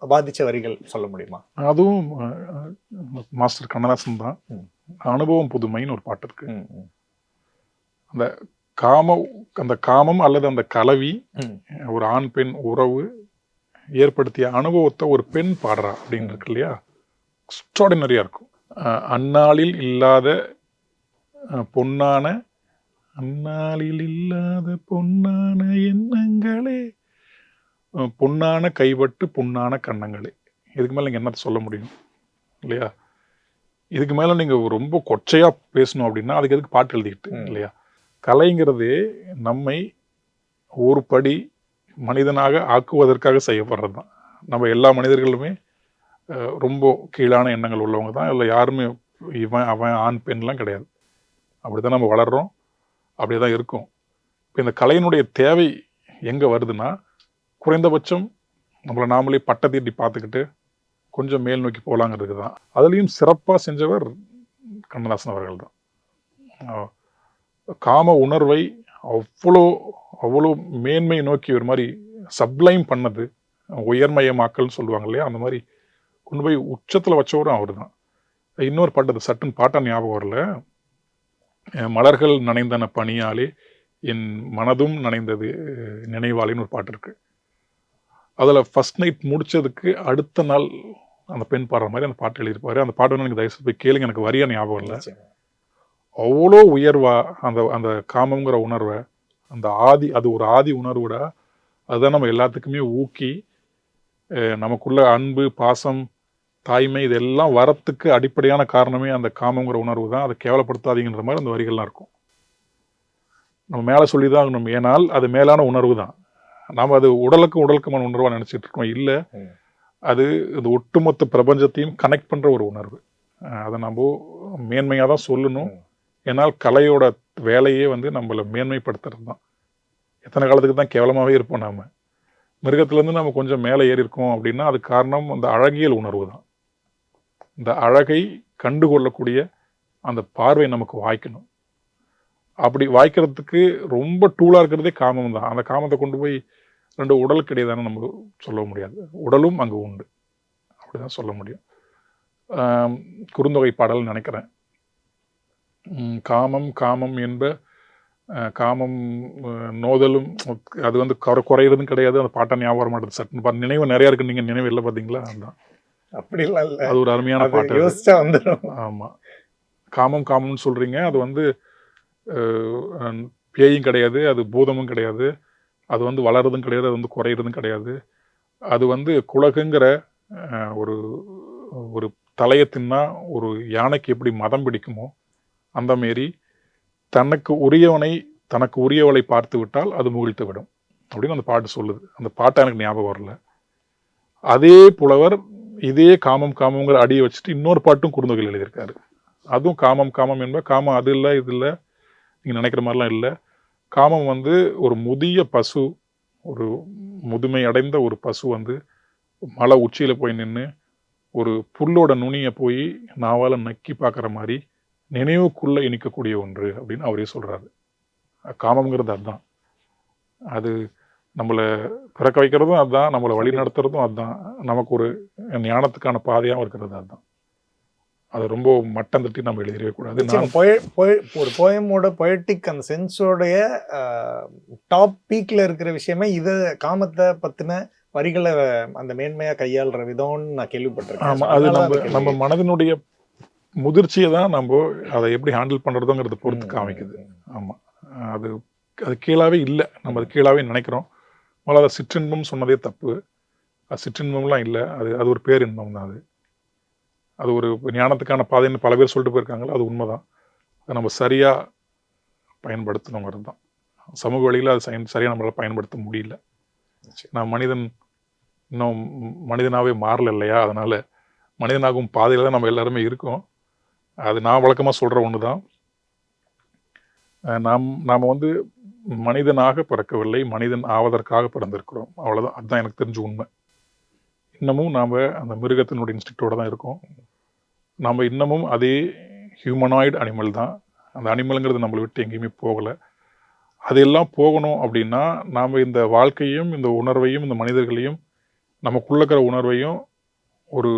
பாதிச்ச வரிகள் சொல்ல முடியுமா? அதுவும் மாஸ்டர் கண்ணதாசன் தான். அனுபவம் புதுமைன்னு ஒரு பாட்டு இருக்கு. அந்த காமம் அல்லது அந்த கலவி, ஒரு ஆண் பெண் உறவு ஏற்படுத்திய அனுபவத்தை ஒரு பெண் பாடுறா அப்படின்னு இருக்கு இல்லையா? எக்ஸ்ட்ராடினரியா இருக்கும். அந்நாளில் இல்லாத பொன்னான எண்ணங்களே, பொன்னான கைப்பட்டு பொன்னான கண்ணங்களே. இதுக்கு மேல நீங்க என்ன சொல்ல முடியும் இல்லையா? இதுக்கு மேல நீங்க ரொம்ப கொச்சையா பேசணும் அப்படின்னா அதுக்கு எதுக்கு பாட்டு எழுதிக்கிட்டு இல்லையா? கலைங்கிறது நம்மை ஒரு படி மனிதனாக ஆக்குவதற்காக செய்யப்படுறது தான். நம்ம எல்லா மனிதர்களுமே ரொம்ப கீழான எண்ணங்கள் உள்ளவங்க தான். இல்லை யாருமே அவன் ஆண் பெண்லாம் கிடையாது. அப்படிதான் நம்ம வளர்றோம், அப்படியேதான் இருக்கும். இப்போ இந்த கலையினுடைய தேவை எங்க வருதுன்னா, குறைந்தபட்சம் நம்மளை நாமளே பட்டத்தீட்டி பார்த்துக்கிட்டு கொஞ்சம் மேல் நோக்கி போகலாங்கிறது தான். அதுலேயும் சிறப்பாக செஞ்சவர் கண்ணதாசன் அவர்கள் தான். காம உணர்வை அவ்வளோ மேன்மை நோக்கி ஒரு மாதிரி சப்ளைம் பண்ணது, உயர்மயமாக்கல்னு சொல்லுவாங்க இல்லையா? அந்த மாதிரி கொண்டு போய் உச்சத்தில் வச்சவரும் அவர் தான். இன்னொரு பாட்டு, சட்டுன்னு பாட்டா ஞாபகம் வரல, மலர்கள் நனைந்தன பனியாலே என் மனதும் நனைந்தது நினைவாளின்னு ஒரு பாட்டு இருக்கு. அதில் ஃபர்ஸ்ட் நைட் முடிச்சதுக்கு அடுத்த நாள் அந்த பெண் பாடுற மாதிரி அந்த பாட்டு எழுதியிருப்பாரு. அந்த பாட்டு வந்து எனக்கு தயவுசெய்து போய் கேளுங்க, எனக்கு வரியா ஞாபகம் இல்லை. அவ்வளோ உயர்வா அந்த காமங்கிற உணர்வை, அது ஒரு ஆதி உணர்வுட, அதுதான் நம்ம எல்லாத்துக்குமே ஊக்கி நமக்குள்ள அன்பு, பாசம், தாய்மை இதெல்லாம் வரத்துக்கு அடிப்படையான காரணமே அந்த காமங்கிற உணர்வு தான். அதை கேவலப்படுத்தாதீங்கிற மாதிரி அந்த வரிகள்லாம் இருக்கும். நம்ம மேலே சொல்லி தான் ஆகணும், ஏனால் அது மேலான உணர்வு தான். நாம் அது உடலுக்குமான உணர்வாக நினச்சிட்டு இருக்கோம். இல்லை, அது ஒட்டுமொத்த பிரபஞ்சத்தையும் கனெக்ட் பண்ணுற ஒரு உணர்வு. அதை நம்ம மேன்மையாக தான் சொல்லணும். ஏன்னால் கலையோட வேலையே வந்து நம்மளை மேன்மைப்படுத்துறது தான். எத்தனை காலத்துக்கு தான் கேவலமாகவே இருப்போம். நாம் மிருகத்துலேருந்து நம்ம கொஞ்சம் மேலே ஏறி இருக்கோம் அப்படின்னா அது காரணம் அந்த அழகியல் உணர்வு தான். இந்த அழகை கண்டுகொள்ளக்கூடிய அந்த பார்வை நமக்கு வாய்க்கணும். அப்படி வாய்க்கிறதுக்கு ரொம்ப டூலாக இருக்கிறதே காமம் தான். அந்த காமத்தை கொண்டு போய் ரெண்டு உடலுக்கு இடையே நம்ம சொல்ல முடியாது. உடலும் அங்கே உண்டு, அப்படிதான் சொல்ல முடியும். குறுந்தொகை பாடல் நினைக்கிறேன். காமம் என்ப காமம் நோதலும், அது வந்து குறையிறதும் கிடையாது. அந்த பாட்டை ஞாபகம் வர மாட்டேது. சட்டுன்னு நினைவு நிறைய இருக்கு. நீங்க நினைவு இல்லை பார்த்தீங்களா? அதுதான். அப்படிலாம் இல்லை, அது ஒரு அருமையான பாட்டு. யோசிச்சா வந்துடும். ஆமா, காமம்னு சொல்றீங்க, அது வந்து பேயும் கிடையாது, அது பூதமும் கிடையாது, அது வந்து வளர்றதும் கிடையாது, அது வந்து குறையிறதும் கிடையாது. அது வந்து குலகுங்கிற ஒரு தலையத்தின்னா ஒரு யானைக்கு எப்படி மதம் பிடிக்குமோ அந்த மாரி தனக்கு உரியவளை பார்த்து விட்டால் அது முகிழ்த்து விடும் அப்படின்னு அந்த பாட்டு சொல்லுது. அந்த பாட்டை எனக்கு ஞாபகம் வரல. அதே புலவர் இதே காமம்ங்கிற அடியை வச்சுட்டு இன்னொரு பாட்டும் குறுந்தொகையில் எழுதியிருக்காரு. அதுவும் காமம் என்ப காமம் அது இல்லை, இது இல்லை, நீங்கள் நினைக்கிற மாதிரிலாம் இல்லை. காமம் வந்து ஒரு முதிய பசு, ஒரு முதுமை அடைந்த ஒரு பசு வந்து மலை உச்சியில போய் நின்று ஒரு புல்லோட நுனியை போய் நாவால நக்கி பார்க்குற மாதிரி நினைவுக்குள்ள இனிக்கக்கூடிய ஒன்று அப்படின்னு அவரே சொல்றாரு. காமம்ங்கிறது அதுதான். அது நம்மளை பிறக்க வைக்கிறதும் அதுதான், நம்மளை வழி நடத்துறதும் அதுதான், நமக்கு ஒரு ஞானத்துக்கான பாதையாகவும் இருக்கிறது அதுதான். அது ரொம்ப மட்டம் தட்டி நம்ம எழுதிடவே கூடாது. ஒரு போயமோட பொயட்டிக் அந்த சென்ஸோடைய டாப் பீக்ல இருக்கிற விஷயமே இது காமத்தை பத்தின வரிகளை அந்த மேன்மையா கையாளுற விதம்னு நான் கேள்விப்பட்டிருக்கேன். ஆமா, அது நம்ம மனதினுடைய முதிர்ச்சியை தான் நம்ம அதை எப்படி ஹேண்டில் பண்றதுங்கிறத பொறுத்து காமிக்குது. ஆமா, அது அது கீழாவே இல்லை, நம்ம அது கீழாவே நினைக்கிறோம். முதல்ல அதை சிற்றின்பம் சொன்னதே தப்பு. அது சிற்றின்பம்லாம் இல்லை, அது ஒரு பேரின்பம் தான். அது ஒரு ஞானத்துக்கான பாதைன்னு பல பேர் சொல்லிட்டு போயிருக்காங்களோ அது உண்மைதான். அதை நம்ம சரியா பயன்படுத்தணுங்கிறது தான். சமூக வழியில் அது சரியா நம்மளால பயன்படுத்த முடியல. நான் மனிதன் இன்னும் மனிதனாகவே மாறல இல்லையா, அதனால மனிதனாகும் பாதையில் தான் நம்ம எல்லாருமே இருக்கோம். அது நான் வழக்கமாக சொல்கிற ஒன்று தான். நாம் வந்து மனிதனாக பிறக்கவில்லை, மனிதன் ஆவதற்காக பிறந்திருக்கிறோம், அவ்வளோதான். அதுதான் எனக்கு தெரிஞ்ச உண்மை. இன்னமும் நாம் அந்த மிருகத்தினுடைய இன்ஸ்டிக்டோடு தான் இருக்கோம். நம்ம இன்னமும் அதே ஹியூமனாய்டு அனிமல் தான். அந்த அனிமலுங்கிறது நம்மளை விட்டு எங்கேயுமே போகலை. அதெல்லாம் போகணும் அப்படின்னா நாம் இந்த வாழ்க்கையும் இந்த உணர்வையும் இந்த மனிதர்களையும் நமக்குள்ள இருக்கிற உணர்வையும் ஒரு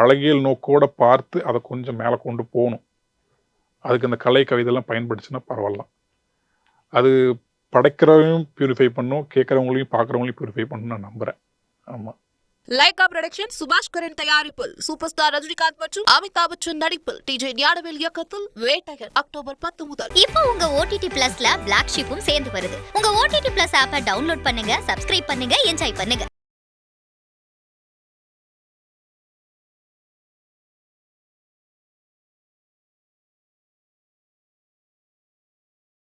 அழகியல் நோக்கோடு பார்த்து அதை கொஞ்சம் மேலே கொண்டு போகணும். அதுக்கு அந்த கலை கவிதைலாம் பயன்படுச்சுன்னா பரவாயில்ல. அது படைக்கிறவங்களையும் பியூரிஃபை பண்ணும், கேட்குறவங்களையும் பார்க்குறவங்களையும் பியூரிஃபை பண்ணணும்னு நான் நம்புகிறேன். ஆமாம். லைகா ப்ரொடக்ஷன் சுபாஷ்கரன் தயாரிப்பில் சூப்பர் ஸ்டார் ரஜினிகாந்த் மற்றும் அமிதாப் பச்சன் நடிப்பில் டிஜே ஞானவேல் இயக்கத்தில் வேட்டையன் அக்டோபர் 10 முதல். இப்போ உங்க OTT Plusல Black Sheepம் சேர்ந்து வருது. உங்க OTT Plus ஆப்பை டவுன்லோட் பண்ணுங்க, சப்ஸ்கிரைப் பண்ணுங்க, என்ஜாய் பண்ணுங்க.